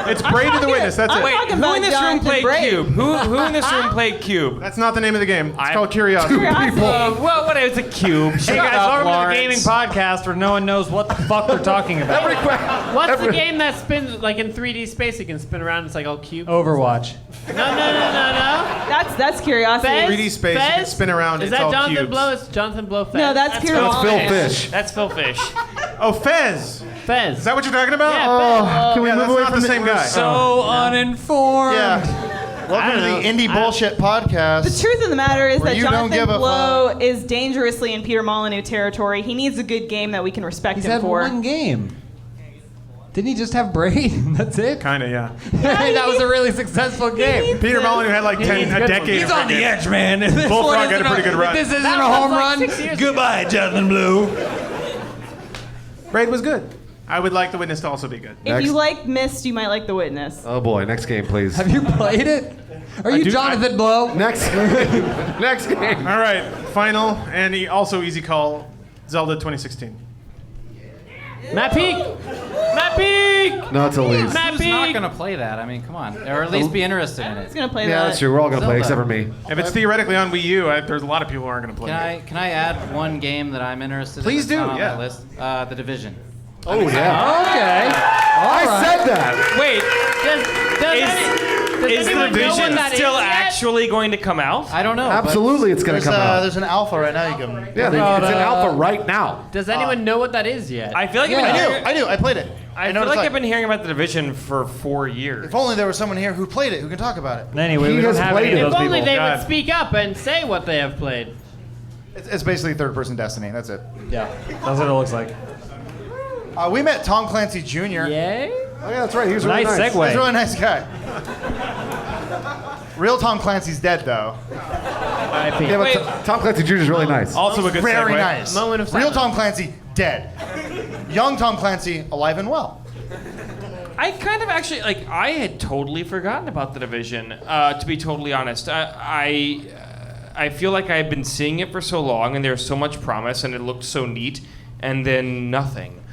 It's Braid to the Witness. That's I'm it. talking Who about in this room Jonathan played Braid. Cube? Who in this room played Cube? That's not the name of the game. It's I- called Curiosity. Curiosity. Well, what? It's a cube. Hey guys, welcome to the gaming podcast where no one knows what the fuck they're talking about. What's the game that spins like in 3D space? You can spin around. It's like all cube. Overwatch. No. That's curiosity. Fez? 3D space, you can spin around, Is it's that all Jonathan cubes. Blow? It's Jonathan Blow. Fez. No, that's curiosity. Phil Fish. That's Phil Fish. Oh, Fez. Fez. Is that what you're talking about? Yeah, Oh, Fez. Can we yeah, move that's away not from the same guy. So uninformed. Yeah. Welcome to don't the know. Indie Bullshit Podcast. The truth of the matter is Where that you don't Jonathan give a Blow fuck. is dangerously in Peter Molyneux territory. He needs a good game that we can respect He's him had for. one game. Didn't he just have Braid? That's it? Kinda, yeah. That was a really successful game. Peter Molyneux had like a decade. He's of on the freaking- edge, man. If this Bullfrog one had a isn't pretty good run. If this isn't That a was home like run, 6 years ago. goodbye, Jonathan Blue. Braid was good. I would like The Witness to also be good. If you like Mist, you might like The Witness. Oh boy, next game, please. Have you played it? Are you do- Jonathan Blow? Next, next game. All right, final and also easy call, Zelda 2016. Matt Peak. Matt Peak. No, it's Elise. Matt Who's not Peak. gonna play that? I mean, come on, or at least be interested in He's it. gonna play Yeah, that. that's true. We're all gonna play except Zelda. for me. If it's theoretically on Wii U, there's a lot of people who aren't going to play it. Can I add one game that I'm interested Please in? That's do, not on yeah. my list? The Division. Oh yeah. Okay. I said that. Wait, Does is the anyone know what Division that still is yet? actually going to come out? I don't know. but Absolutely, it's gonna There's, come out. there's an alpha right now. You can. Yeah, it's in alpha right now. Does anyone know what that is yet? I feel like Yeah. I've been I hearing, do. I played it. I know feel what like it's I've been hearing about the Division for 4 years. If only there was someone here who played it who can talk about it. Anyway, He we don't has have played any it. of If those only people. they God. would speak up and say what they have played. It's basically third-person Destiny. That's it. Yeah, that's what it looks like. We met Tom Clancy Jr. Yay? Oh yeah, that's right. He was really Nice nice. He's a segue. really nice guy. Real Tom Clancy's dead, though. Yeah, but Tom Clancy Jr. is really nice. Also a good Very segue. nice. Moment of Real silence. Tom Clancy, dead. Young Tom Clancy, alive and well. I kind of actually like. I had totally forgotten about the Division. To be totally honest, I feel like I've been seeing it for so long, and there's so much promise, and it looked so neat, and then nothing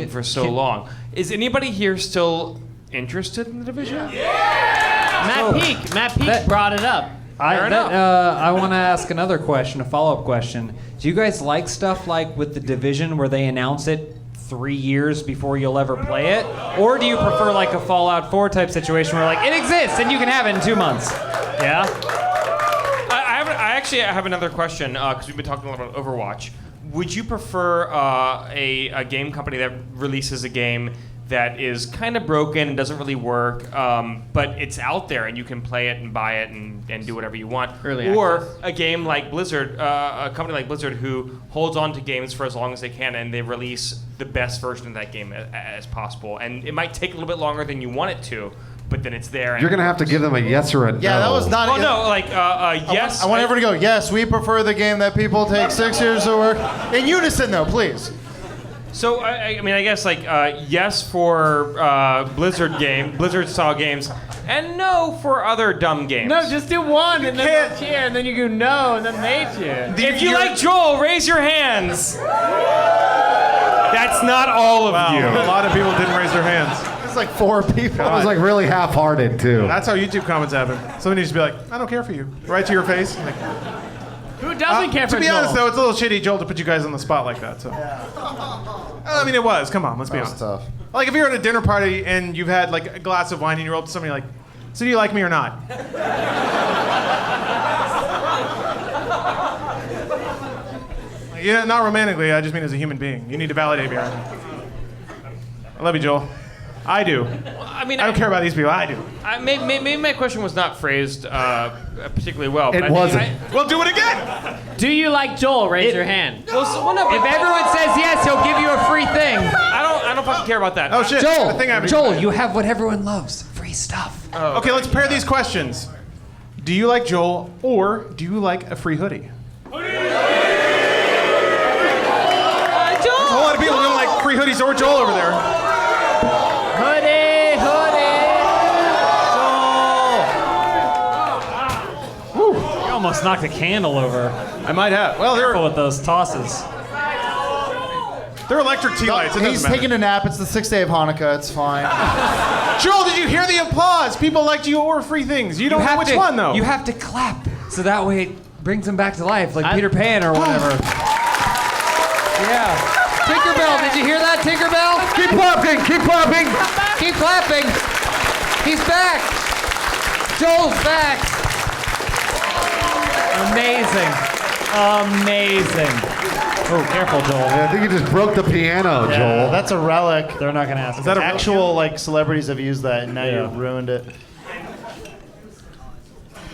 for so long. Is anybody here still interested in the Division? Matt Peak brought it up. I want to ask another question, a follow-up question. Do you guys like stuff like with the Division where they announce it 3 years before you'll ever play it? Or do you prefer like a Fallout 4 type situation where like it exists and you can have it in 2 months? Yeah? I actually have another question because we've been talking a lot about Overwatch. Would you prefer a game company that releases a game that is kind of broken and doesn't really work, but it's out there and you can play it and buy it and do whatever you want? Or a game like Blizzard, a company like Blizzard who holds on to games for as long as they can and they release the best version of that game as possible. And it might take a little bit longer than you want it to, but then it's there. And You're gonna have to give them a yes or a no. Yeah, that was not. Oh no, like yes. I want everyone to go. Yes, we prefer the game that people take 6 years to work. In unison, though, please. So I mean, I guess like yes for Blizzard style games, and no for other dumb games. No, just do one and then they'll cheer, and then you go no, and then they cheer. If you like Joel, raise your hands. That's not all of Wow, you. a lot of people didn't raise their hands. It's like 4 people. That was like really half-hearted too. That's how YouTube comments happen. Somebody just be like, I don't care for you. Right to your face. Like, Who doesn't care for to be Joel? honest, though, it's a little shitty, Joel, to put you guys on the spot like that. So, I mean, it was. Come on, let's be That was honest. tough. Like, if you're at a dinner party and you've had like a glass of wine and you roll up to somebody like, "So do you like me or not?" Yeah, not romantically. I just mean as a human being. You need to validate me. Right? I love you, Joel. I do. I mean, I don't care about these people. I do. Maybe my question was not phrased particularly well. It but wasn't. Well, do it again. Do you like Joel? Raise your hand. Well, If everyone says yes, he'll give you a free thing. I don't fucking care about that. Oh shit. Joel, The thing I- Joel, you have what everyone loves. Free stuff. Okay, let's pair these questions. Do you like Joel or do you like a free hoodie? There's a whole lot of people who don't like free hoodies or Joel over there. Hoodie. You almost knocked a candle over. I might have. Well, Careful with those tosses. they're electric tea lights. It He's doesn't matter. taking a nap. It's the 6th day of Hanukkah. It's fine. Joel, did you hear the applause? People liked you or free things. You don't know which one though. You have to clap, so that way it brings them back to life, like Peter Pan or whatever. Yeah. Tinkerbell, did you hear that, Tinkerbell? Keep clapping, keep clapping. Keep clapping. He's back. Joel's back. Amazing. Oh, careful, Joel. Yeah, I think you just broke the piano, Joel. That's a relic. They're not gonna ask. Is that a Actual like celebrities have used that, and now Yeah. you ruined it.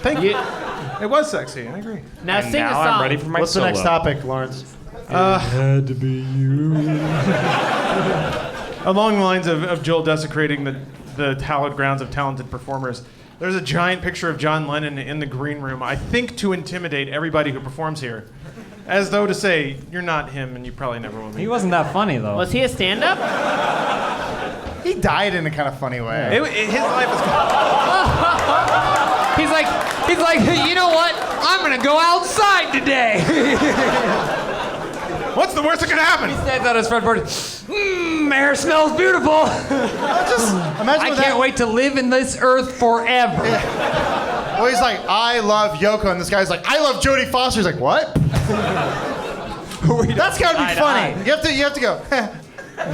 Thank you. It was sexy. I agree. Now sing a Now song. I'm ready for my What's the solo. next topic, Lawrence? Had to be you. Along the lines of Joel desecrating the hallowed grounds of talented performers, there's a giant picture of John Lennon in the green room, I think to intimidate everybody who performs here. As though to say, you're not him and you probably never will be. He wasn't that funny though. Was he a stand-up? He died in a kind of funny way. His life is... He's like, you know what? I'm gonna go outside today. What's the worst that could happen? Stands on his front porch. Air smells beautiful. Just imagine I with can't that. wait to live in this earth forever. Well, he's like, I love Yoko, and this guy's like, I love Jodie Foster. He's like, what? That's gotta be funny. You have to go.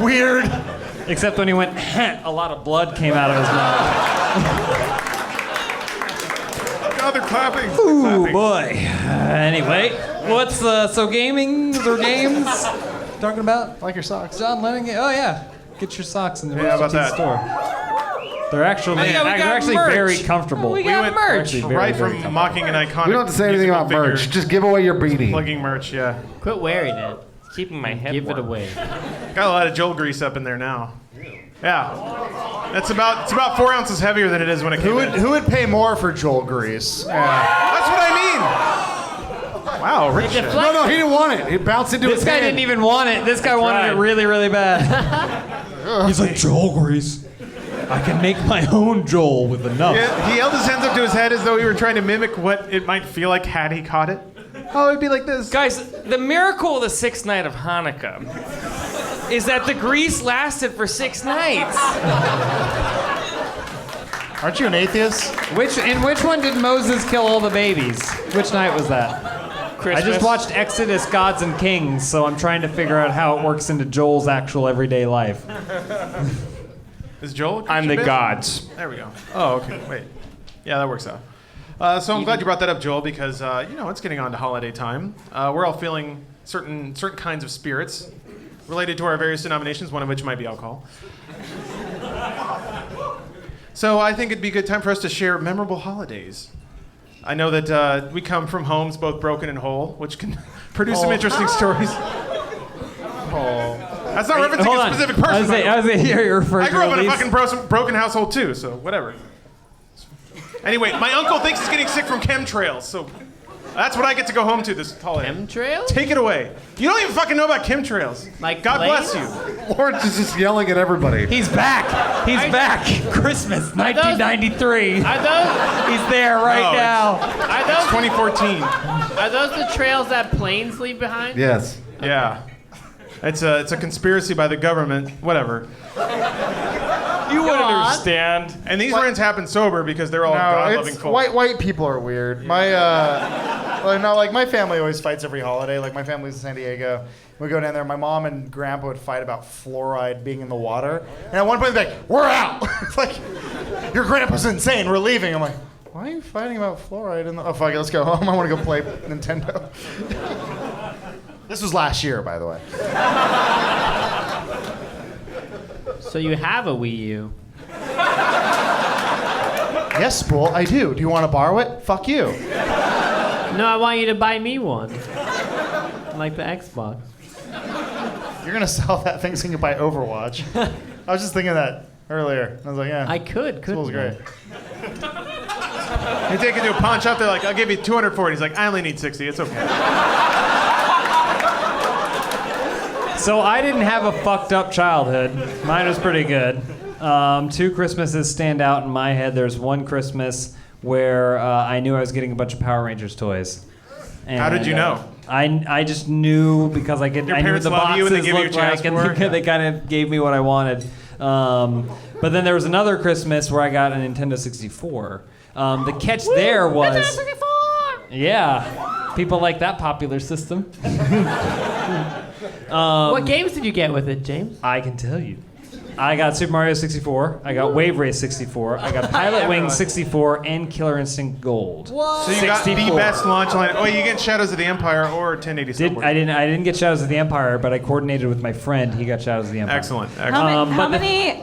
Weird. Except when he went, a lot of blood came out of his mouth. God, they're clapping. Ooh, boy. Anyway, what's so gaming or games talking about? Like your socks. John Lennon. Oh yeah, get your socks in the Yeah, how about Rooster Teeth that? store. They're actually Oh, yeah, we they're got actually merch. very comfortable. We got went merch. Actually very, Right very from comfortable. mocking an iconic We don't have to say anything musical about merch. figure, Just give away your beanie. plugging merch, yeah. Quit wearing it. Keeping my head Give warm. it away. Got a lot of Joel grease up in there now. Yeah. It's about 4 ounces heavier than it is when it came in. Who would pay more for Joel grease? That's what I mean. Wow, rich shit. No, he didn't want it. It bounced into This his guy hand. didn't even want it. This guy wanted it really, really bad. He's like, Joel grease. I can make my own Joel with enough. Yeah, he held his hands up to his head as though he were trying to mimic what it might feel like had he caught it. Oh, it'd be like this. Guys, the miracle of the sixth night of Hanukkah is that the grease lasted for 6 nights. Aren't you an atheist? In which one did Moses kill all the babies? Which night was that? Christmas. I just watched Exodus, Gods and Kings, so I'm trying to figure out how it works into Joel's actual everyday life. Is Joel? I'm the Christian gods. bit? There we go. Oh, okay. Wait. Yeah, that works out. So I'm glad you brought that up, Joel, because it's getting on to holiday time. We're all feeling certain kinds of spirits related to our various denominations, one of which might be alcohol. So I think it'd be a good time for us to share memorable holidays. I know that we come from homes both broken and whole, which can produce some interesting stories. That's not referencing Hold a on. specific person. I was you're referring I grew to up in a Elise. fucking broken household too, so whatever. Anyway, my uncle thinks he's getting sick from chemtrails, so that's what I get to go home to this holiday. Chemtrails? Take it away. You don't even fucking know about chemtrails. Like God planes? bless you. Lawrence is just yelling at everybody. He's back. He's back. Christmas, 1993. Are those He's there right No, now. are those 2014. are those the trails that planes leave behind? Yes. Yeah. It's a conspiracy by the government. Whatever. You wouldn't on. understand. And these rants happen sober because they're all God-loving folk. White people are weird. My my family always fights every holiday. Like my family's in San Diego. We go down there. My mom and grandpa would fight about fluoride being in the water. And at one point they're like, "We're out." It's like, your grandpa's insane. We're leaving. I'm like, why are you fighting about fluoride in the? Oh fuck it, let's go home. I want to go play Nintendo. This was last year, by the way. So you have a Wii U. Yes, Spool, I do. Do you want to borrow it? Fuck you. No, I want you to buy me one. Like the Xbox. You're gonna sell that thing so you can buy Overwatch. I was just thinking that earlier. I was like, yeah. I couldn't Spool's I? great. You take it to a pawn shop, they're like, I'll give you 200 for it. He's like, I only need 60. It's okay. So I didn't have a fucked up childhood. Mine was pretty good. 2 Christmases stand out in my head. There's one Christmas where I knew I was getting a bunch of Power Rangers toys. And, How did you know? I just knew because I knew parents the love boxes you and they give you a looked chance like, and for it? they kind of gave me what I wanted. But then there was another Christmas where I got a Nintendo 64. The catch there was, yeah, people like that popular system. What games did you get with it, James? I can tell you. I got Super Mario 64, I got Wave Race 64, I got Pilot Wing 64, and Killer Instinct Gold. So you got the 64. best launch line. Oh, you get Shadows of the Empire or 1080 snowboard. I didn't get Shadows of the Empire, but I coordinated with my friend. He got Shadows of the Empire. Excellent. How, Excellent.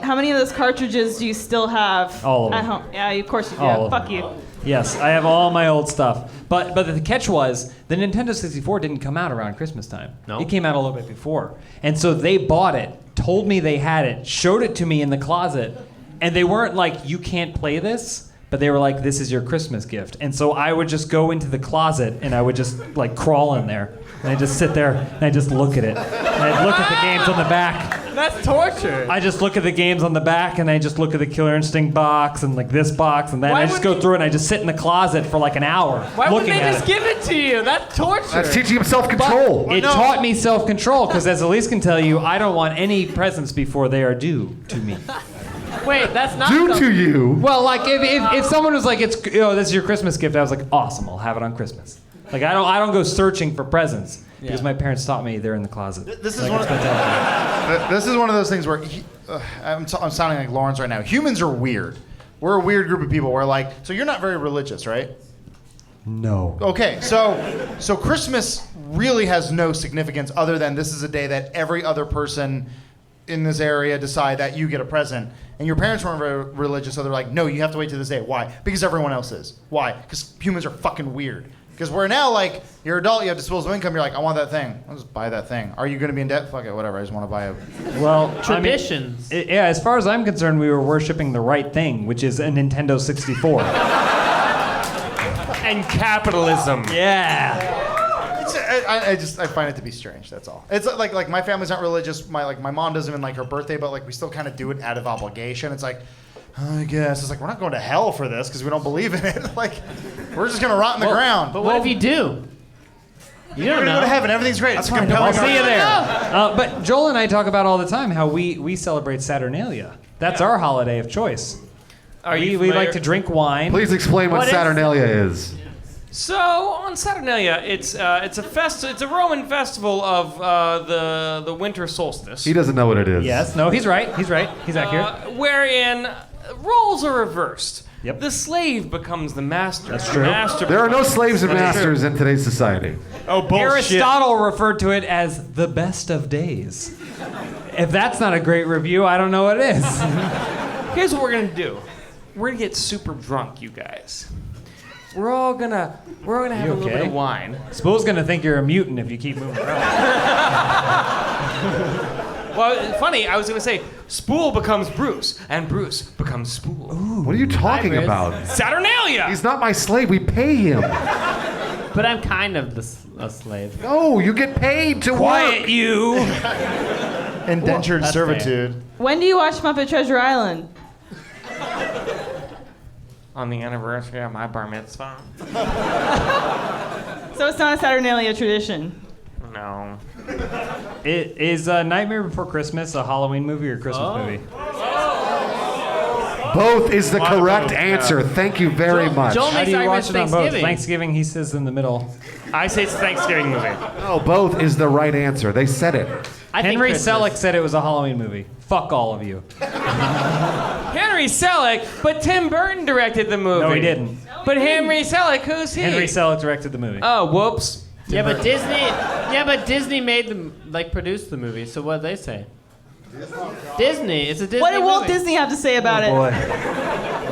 how many of those cartridges do you still have All of at them. home? Yeah, of course you do. All of Fuck them. you. Yes, I have all my old stuff. But the catch was the Nintendo 64 didn't come out around Christmas time. No. It came out a little bit before. And so they bought it, told me they had it, showed it to me in the closet, and they weren't like, you can't play this, but they were like, this is your Christmas gift. And so I would just go into the closet and I would just like crawl in there. And I just sit there and I just look at it. And I'd look at the games on the back. That's torture. I just look at the games on the back and I just look at the Killer Instinct box and like this box and then I just go through it and I just sit in the closet for like an hour Why wouldn't looking they at just it. give it to you? That's torture. That's teaching him self-control. It taught me self-control because as Elise can tell you, I don't want any presents before they are due to me. Wait, that's not Due to you. Well, like if someone was like, this is your Christmas gift, I was like, awesome, I'll have it on Christmas. Like I don't go searching for presents because my parents taught me they're in the closet. This is Like, one. it's fantastic. This is one of those things where I'm sounding like Lawrence right now. Humans are weird. We're a weird group of people. We're like, so you're not very religious, right? No. Okay, so Christmas really has no significance other than this is a day that every other person in this area decide that you get a present. And your parents weren't very religious, so they're like, no, you have to wait till this day. Why? Because everyone else is. Why? Because humans are fucking weird. Because we're now like, you're adult, you have disposable income, you're like, I want that thing. I'll just buy that thing. Are you going to be in debt? Fuck it, whatever. I just want to buy a... Well, Traditions. yeah, as far as I'm concerned, we were worshiping the right thing, which is a Nintendo 64. And capitalism. Yeah. I find it to be strange. That's all. It's like my family's not religious. My mom doesn't even like her birthday, but like we still kind of do it out of obligation. It's like, I guess it's like we're not going to hell for this because we don't believe in it. Like we're just gonna rot in the ground. But what if you do? You We're don't gonna go know. to heaven. Everything's great. It's compelling. I'll see you there. No. But Joel and I talk about all the time how we celebrate Saturnalia. That's our holiday of choice. We like to drink wine. Please explain what What is- Saturnalia is. So on Saturnalia, it's a Roman festival of the winter solstice. He doesn't know what it is. Yes. No, he's right. He's accurate. Wherein roles are reversed. Yep. The slave becomes the master. That's The true. master There are no slaves and That's masters in today's society. Oh, bullshit. Aristotle referred to it as the best of days. If that's not a great review, I don't know what it is. Here's what we're gonna do. We're gonna get super drunk, you guys. We're all gonna have You a little bit okay? of wine. Spool's gonna think you're a mutant if you keep moving around. Well, funny, I was gonna say Spool becomes Bruce, and Bruce becomes Spool. What are you talking Bruce. about? Saturnalia! He's not my slave. We pay him. But I'm kind of a slave. No, you get paid to Quiet, work. you. Indentured That's servitude. When do you watch Muppet Treasure Island? On the anniversary of my bar mitzvah. So it's not a Saturnalia tradition. No. Is Nightmare Before Christmas a Halloween movie or a Christmas movie? Both is the Why correct both? answer. Thank you very much. Joel How makes do you arguments watch it on both? Thanksgiving. Thanksgiving, he says in the middle. I say it's a Thanksgiving movie. No, both is the right answer. They said it. I think Henry Christmas. Selick said it was a Halloween movie. Fuck all of you. Henry Selick, but Tim Burton directed the movie. No, he didn't. But Henry Selick, who's he? Henry Selick directed the movie. Oh, whoops. Yeah, but Disney made them produced the movie. So what did they say? Disney. It's a Disney. What did Walt movie. Disney have to say about it? boy.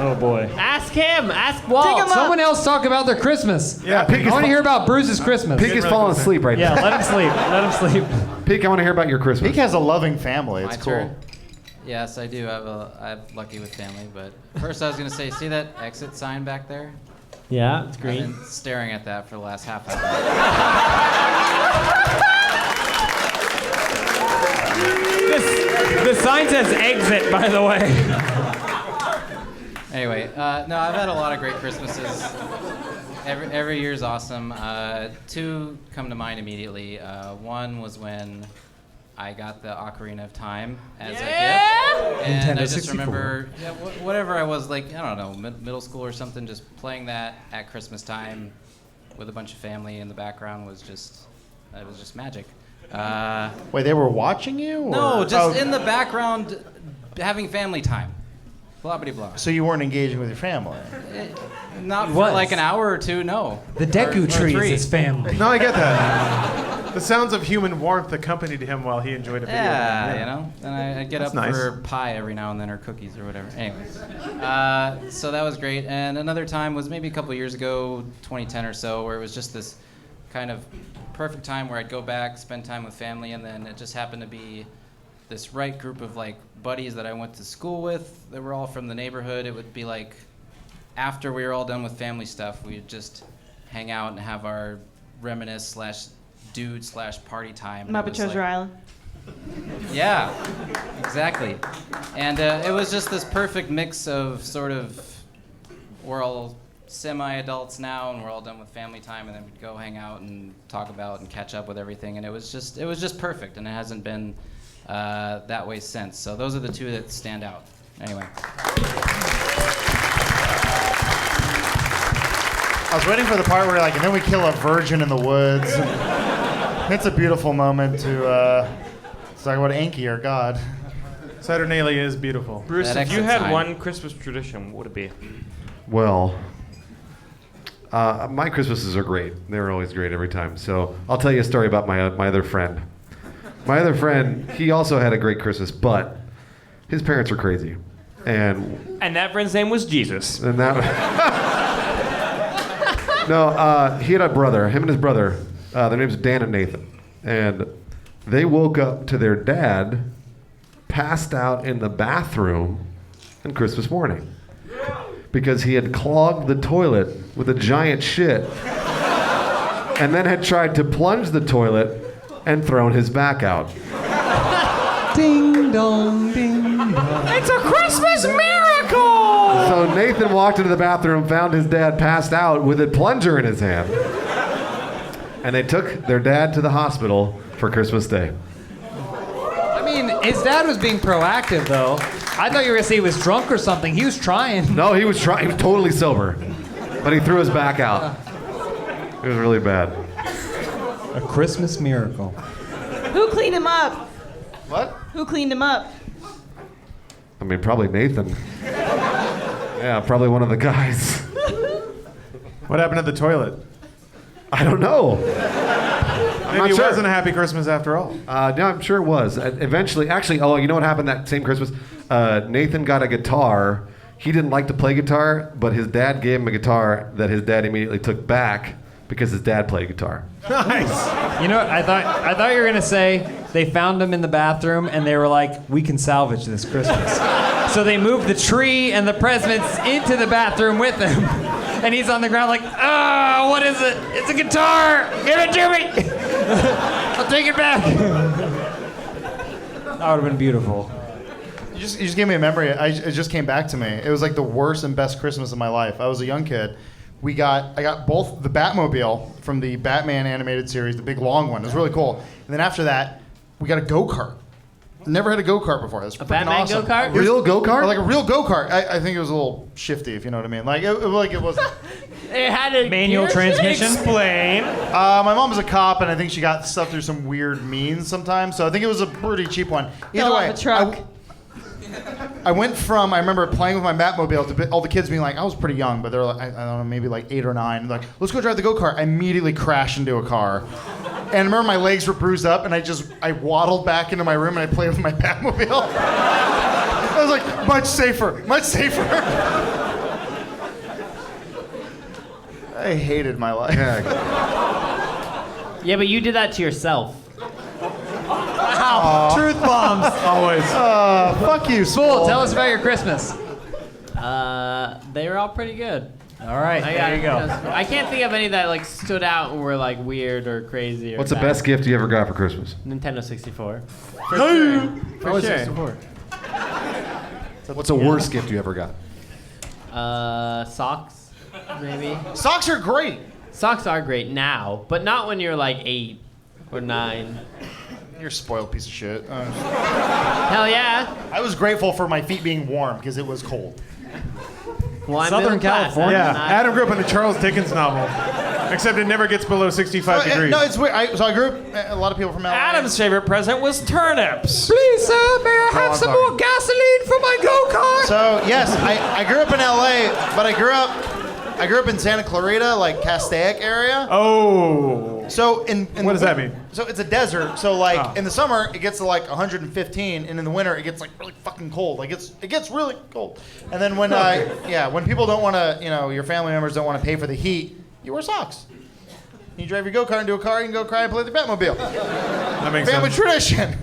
Oh boy. Ask him. Ask Walt. Take him up. Someone else talk about their Christmas. Yeah, Pig I want to hear about Bruce's Christmas. Pig is falling asleep right Yeah, now. let him sleep. Let him sleep. Pig, I want to hear about your Christmas. He has a loving family. It's My cool. turn? Yes, I do. I'm lucky with family. But first, I was gonna say, see that exit sign back there? Yeah, it's I've green. been staring at that for the last half hour. The sign says exit, by the way. Anyway, no, I've had a lot of great Christmases. Every year's awesome. Two come to mind immediately. One was when I got the Ocarina of Time as a gift. And Nintendo I just 64. remember, whatever I was like, I don't know, middle school or something, just playing that at Christmas time with a bunch of family in the background was just magic. Wait, they were watching you? Or? No, just Oh, in the background, having family time. Blah blah blah. So you weren't engaging with your family? Not for was. like an hour or two, no. The Deku Or tree is three. his family. No, I get that. The sounds of human warmth accompanied him while he enjoyed a video Yeah, game. you know. And I'd get That's up nice. for pie every now and then, or cookies or whatever. Anyways, so that was great. And another time was maybe a couple years ago, 2010 or so, where it was just this kind of perfect time where I'd go back, spend time with family, and then it just happened to be this right group of like buddies that I went to school with. They were all from the neighborhood. It would be like after we were all done with family stuff, we'd just hang out and have our reminisce / dude / party time. And it Muppet was Treasure like- Island. Yeah, exactly. And it was just this perfect mix of sort of, we're all semi-adults now and we're all done with family time, and then we'd go hang out and talk about and catch up with everything, and it was just perfect, and it hasn't been that way since. So those are the two that stand out. Anyway. I was waiting for the part where you're like, and then we kill a virgin in the woods. It's a beautiful moment to talk about Enki or God. Saturnalia is beautiful. Bruce, That if you exit had sign. one Christmas tradition, what would it be? Well, my Christmases are great. They're always great every time. So I'll tell you a story about my other friend. My other friend, he also had a great Christmas, but his parents were crazy. And And that friend's name was Jesus. that No, he had a brother. Him and his brother. Their names Dan and Nathan, and they woke up to their dad passed out in the bathroom on Christmas morning because he had clogged the toilet with a giant shit, and then had tried to plunge the toilet and thrown his back out. Ding dong, ding dong. It's a Christmas miracle! So Nathan walked into the bathroom, found his dad passed out with a plunger in his hand. And they took their dad to the hospital for Christmas Day. I mean, his dad was being proactive, though. I thought you were going to say he was drunk or something. He was trying. No, he was trying. He was totally sober. But he threw his back out. It was really bad. A Christmas miracle. Who cleaned him up? What? Who cleaned him up? I mean, probably Nathan. Yeah, probably one of the guys. What happened to the toilet? I don't know. Maybe it wasn't a happy Christmas after all. No, I'm sure it was. Eventually, actually, you know what happened that same Christmas? Nathan got a guitar. He didn't like to play guitar, but his dad gave him a guitar that his dad immediately took back because his dad played guitar. Nice. You know what? I thought you were going to say they found him in the bathroom and they were like, we can salvage this Christmas. So they moved the tree and the presents into the bathroom with him. And he's on the ground like, what is it? It's a guitar! Give it to me! I'll take it back. That would have been beautiful. You just gave me a memory. It just came back to me. It was like the worst and best Christmas of my life. I was a young kid. I got both the Batmobile from the Batman animated series, the big long one. It was really cool. And then after that, we got a go-kart. Never had a go-kart before. That's freaking Batman awesome. go-kart? Real go-kart? Like a real go-kart. I think it was a little shifty, if you know what I mean. Like it wasn't. It had a Manual gear transmission? Explain. My mom was a cop, and I think she got stuff through some weird means sometimes. So I think it was a pretty cheap one. Either Fell way, off a truck. I went from, I remember playing with my Batmobile to all the kids being like, I was pretty young, but they were like, I don't know, maybe like 8 or 9. Like, let's go drive the go-kart. I immediately crashed into a car. And I remember my legs were bruised up, and I waddled back into my room, and I played with my Batmobile. I was like, much safer, much safer. I hated my life. Yeah, but you did that to yourself. Wow. Truth bombs. Always. Fuck you, Fool, Swole. tell us about your Christmas. They were all pretty good. All right, there you go. I can't think of any that like stood out and were like weird or crazy. Or What's the bad. best gift you ever got for Christmas? Nintendo 64. For sure. For sure. What's the worst gift you ever got? Socks, maybe. Socks are great. Socks are great now, but not when you're like 8 or 9. You're a spoiled piece of shit. Hell yeah. I was grateful for my feet being warm because it was cold. Well, I'm Southern middle class. California. Yeah, I'm not- Adam grew up in a Charles Dickens novel, except it never gets below 65 degrees. No, it's weird. I grew up. A lot of people from LA. Adam's favorite present was turnips. Please, sir, may I have I'm some sorry. more gasoline for my go-kart? So yes, I grew up in LA, but I grew up in Santa Clarita, like Castaic area. Oh. So in What does that mean? So it's a desert. So like in the summer it gets to like 115, and in the winter it gets like really fucking cold. Like it gets really cold. And then when when people don't want to, your family members don't want to pay for the heat, you wear socks. You drive your go-kart into a car, you can go cry and play the Batmobile. That makes Family sense. tradition.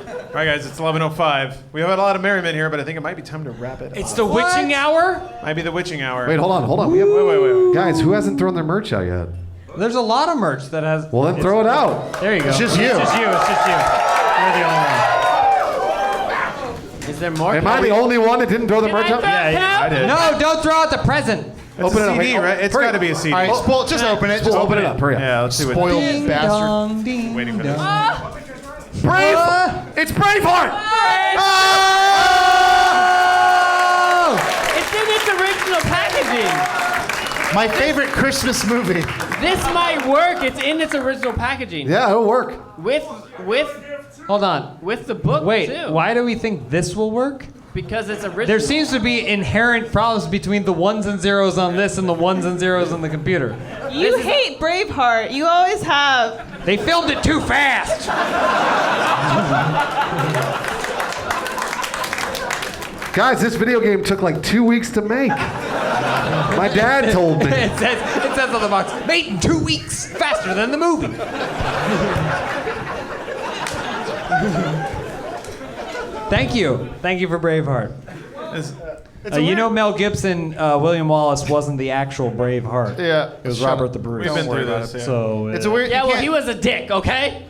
All right, guys, it's 11:05. We have had a lot of merriment here, but I think it might be time to wrap it up. It's the witching hour. Might be the witching hour. Wait, hold on. We have, Wait. guys, who hasn't thrown their merch out yet? There's a lot of merch that has... Well, then throw it out. There you go. It's just you. It's just you. You're the only one. Is there more? Am I the only one that didn't throw the merch out? I did. No, don't throw out the present. It's Open it a up. CD, Wait, right? It's hurry. got to be a CD. All right, just open it. Just Open it up. Hurry up. Yeah, let's see what. Spoiled Ding bastard. dong, ding Waiting for dong. this. It's Braveheart! It's in its original packaging. My favorite Christmas movie. This might work. It's in its original packaging. Yeah, it'll work. With Hold on. the book Wait, too. why do we think this will work? Because it's original. There seems to be inherent problems between the ones and zeros on this and the ones and zeros on the computer. You hate Braveheart. You always have. They filmed it too fast. Guys, this video game took like 2 weeks to make. My dad told me. It says on the box, made in 2 weeks, faster than the movie. Thank you for Braveheart. You know Mel Gibson, William Wallace wasn't the actual Braveheart. Yeah. It was Robert the Bruce. We've been through this. Yeah. So It's a weird. Yeah, you well, can't- he was a dick, okay?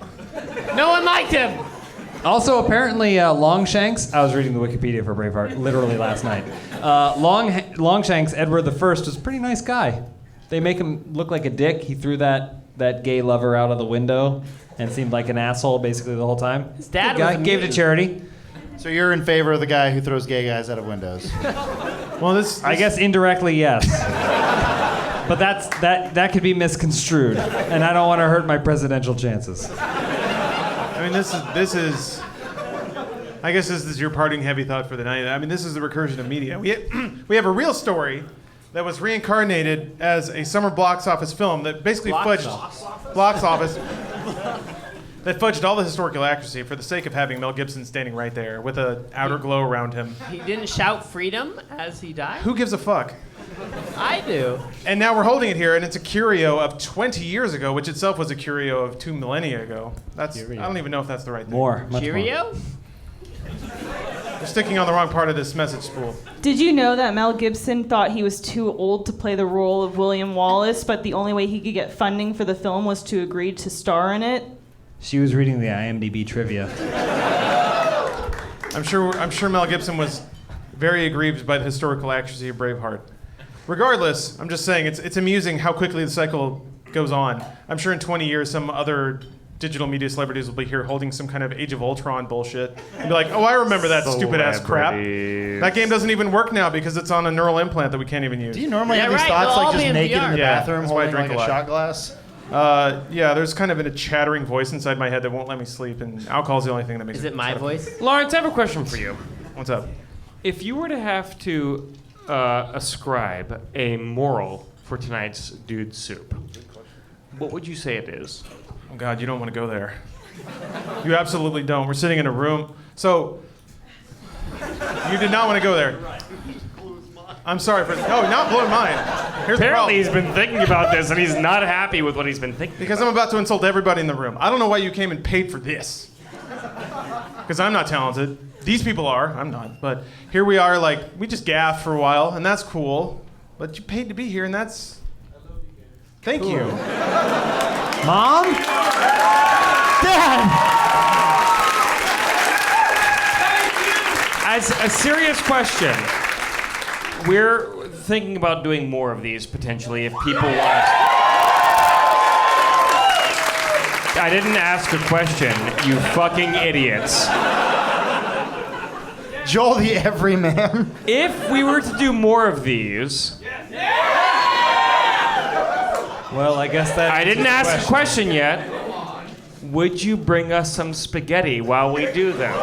No one liked him. Also, apparently, Longshanks. I was reading the Wikipedia for Braveheart literally last night. Longshanks, Edward I, was a pretty nice guy. They make him look like a dick. He threw that gay lover out of the window and seemed like an asshole basically the whole time. His dad Good guy, was a gave to mutant. charity. So you're in favor of the guy who throws gay guys out of windows? Well, this I guess indirectly, yes. But that could be misconstrued, and I don't want to hurt my presidential chances. I mean, this is. I guess this is your parting heavy thought for the night. I mean, this is the recursion of media. We have a real story that was reincarnated as a summer box office film that basically fudged box office. That fudged all the historical accuracy for the sake of having Mel Gibson standing right there with an outer glow around him. He didn't shout freedom as he died? Who gives a fuck? I do. And now we're holding it here, and it's a curio of 20 years ago, which itself was a curio of 2 millennia ago. I don't even know if that's the right thing. Much more. Cheerio? We're sticking on the wrong part of this message spool. Did you know that Mel Gibson thought he was too old to play the role of William Wallace, but the only way he could get funding for the film was to agree to star in it? She was reading the IMDb trivia. I'm sure Mel Gibson was very aggrieved by the historical accuracy of Braveheart. Regardless, I'm just saying it's amusing how quickly the cycle goes on. I'm sure in 20 years some other digital media celebrities will be here holding some kind of Age of Ultron bullshit and be like, oh, I remember that stupid ass crap. That game doesn't even work now because it's on a neural implant that we can't even use. Do you normally Yeah, have these right, thoughts they'll like all just be in naked in VR. the Yeah, bathroom that's why I holding drink like a a lot. shot glass? Yeah, there's kind of a chattering voice inside my head that won't let me sleep, and alcohol's the only thing that makes Is it my shut up. voice? Lawrence, I have a question for you. What's up? If you were to have to ascribe a moral for tonight's Dude Soup, what would you say it is? Oh God, you don't want to go there. You absolutely don't. We're sitting in a room. So, you did not want to go there. I'm sorry for no, not blowing mine. Here's the Apparently, he's problem. been thinking about this, and he's not happy with what he's been thinking. Because I'm about to insult everybody in the room. I don't know why you came and paid for this. Because I'm not talented. These people are. I'm not. But here we are, like, we just gaffed for a while, and that's cool. But you paid to be here, and that's... Thank you. Mom? Dad! As a serious question, we're thinking about doing more of these potentially if people want us. I didn't ask a question, you fucking idiots. Joel the Everyman. If we were to do more of these, Well, I guess that. I didn't ask a question yet. Would you bring us some spaghetti while we do them? All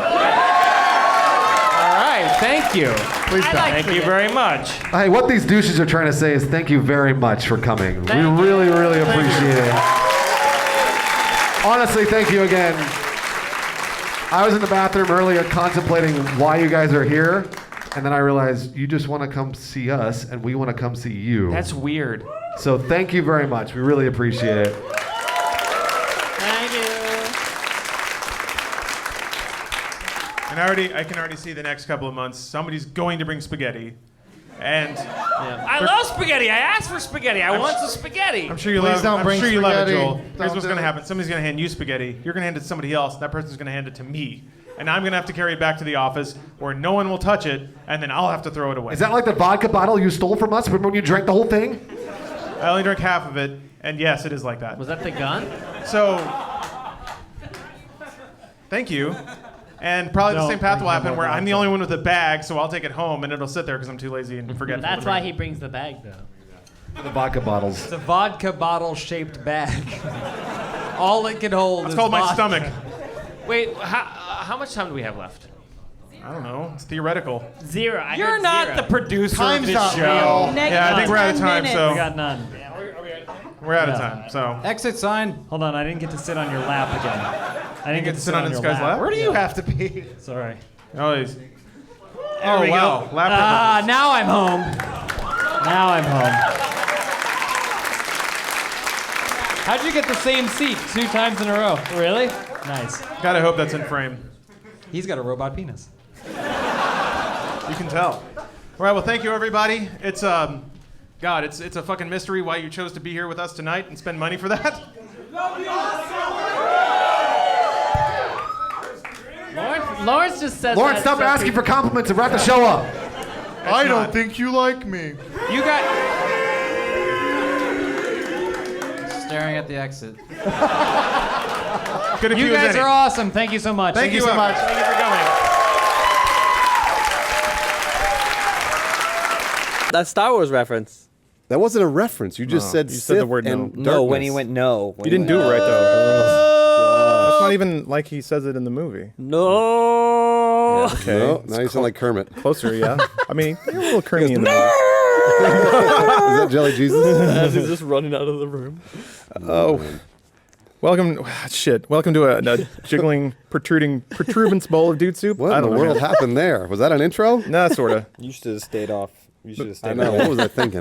right, thank you. Please I don't. like Thank you very much. Hey, what these douches are trying to say is thank you very much for coming. Thank you. We really, really appreciate it. Honestly, thank you again. I was in the bathroom earlier contemplating why you guys are here, and then I realized you just want to come see us, and we want to come see you. That's weird. So thank you very much. We really appreciate it. Thank you. And I can already see the next couple of months, somebody's going to bring spaghetti. And I love spaghetti. I asked for spaghetti. I want some spaghetti. I'm sure you Please love don't I'm bring sure you love it, spaghetti. Joel. Don't Here's what's do going to it. happen. Somebody's going to hand you spaghetti. You're going to hand it to somebody else. That person's going to hand it to me. And I'm going to have to carry it back to the office where no one will touch it, and then I'll have to throw it away. Is that like the vodka bottle you stole from us when you drank the whole thing? I only drank half of it, and yes, it is like that. Was that the gun? So, thank you. And probably the same path will happen where I'm the only one with a bag, so I'll take it home and it'll sit there because I'm too lazy and forgetful. That's to why bring he brings the bag, though. The vodka bottles. It's a vodka bottle-shaped bag. All it can hold It's is called my vodka. stomach. Wait, how much time do we have left? I don't know. It's theoretical. Zero. I You're heard not zero. the producer Time's of this not show. real. Next Yeah, I think we're out of 10 time, minutes. so We got none. we're out of time. So Exit sign. Hold on, I didn't get to sit on your lap again. I didn't get to sit on this your guy's lap? Where do you have to be? Sorry. oh, he's, There we wow. go. Lap Now I'm home. Now I'm home. How'd you get the same seat 2 times in a row? Really? Nice. Gotta hope that's in frame. He's got a robot penis. You can tell. All right, well, thank you, everybody. It's God, it's a fucking mystery why you chose to be here with us tonight and spend money for that. Lawrence just said Lawrence, that stop so asking for compliments and wrap the show up. I don't not. think you like me. You got. Staring at the exit. Good You guys are awesome. Thank you so much. Thank you so much. Thank you for coming. That Star Wars reference. That wasn't a reference. You just said you said the Sith word and No, when he darkness. went no. You didn't do it right though. It's not even like he says it in the movie. No. Okay. No, now you sound like Kermit. Closer, yeah. I mean, you're a little creamy in the movie. Is that Jelly Jesus? As he's just running out of the room. Oh. Welcome, shit. Welcome to a jiggling, protuberance bowl of dude soup. What I in don't the know. world happened there? Was that an intro? Nah, sorta. You should have stayed off. You should have I stayed know. away. What was I thinking?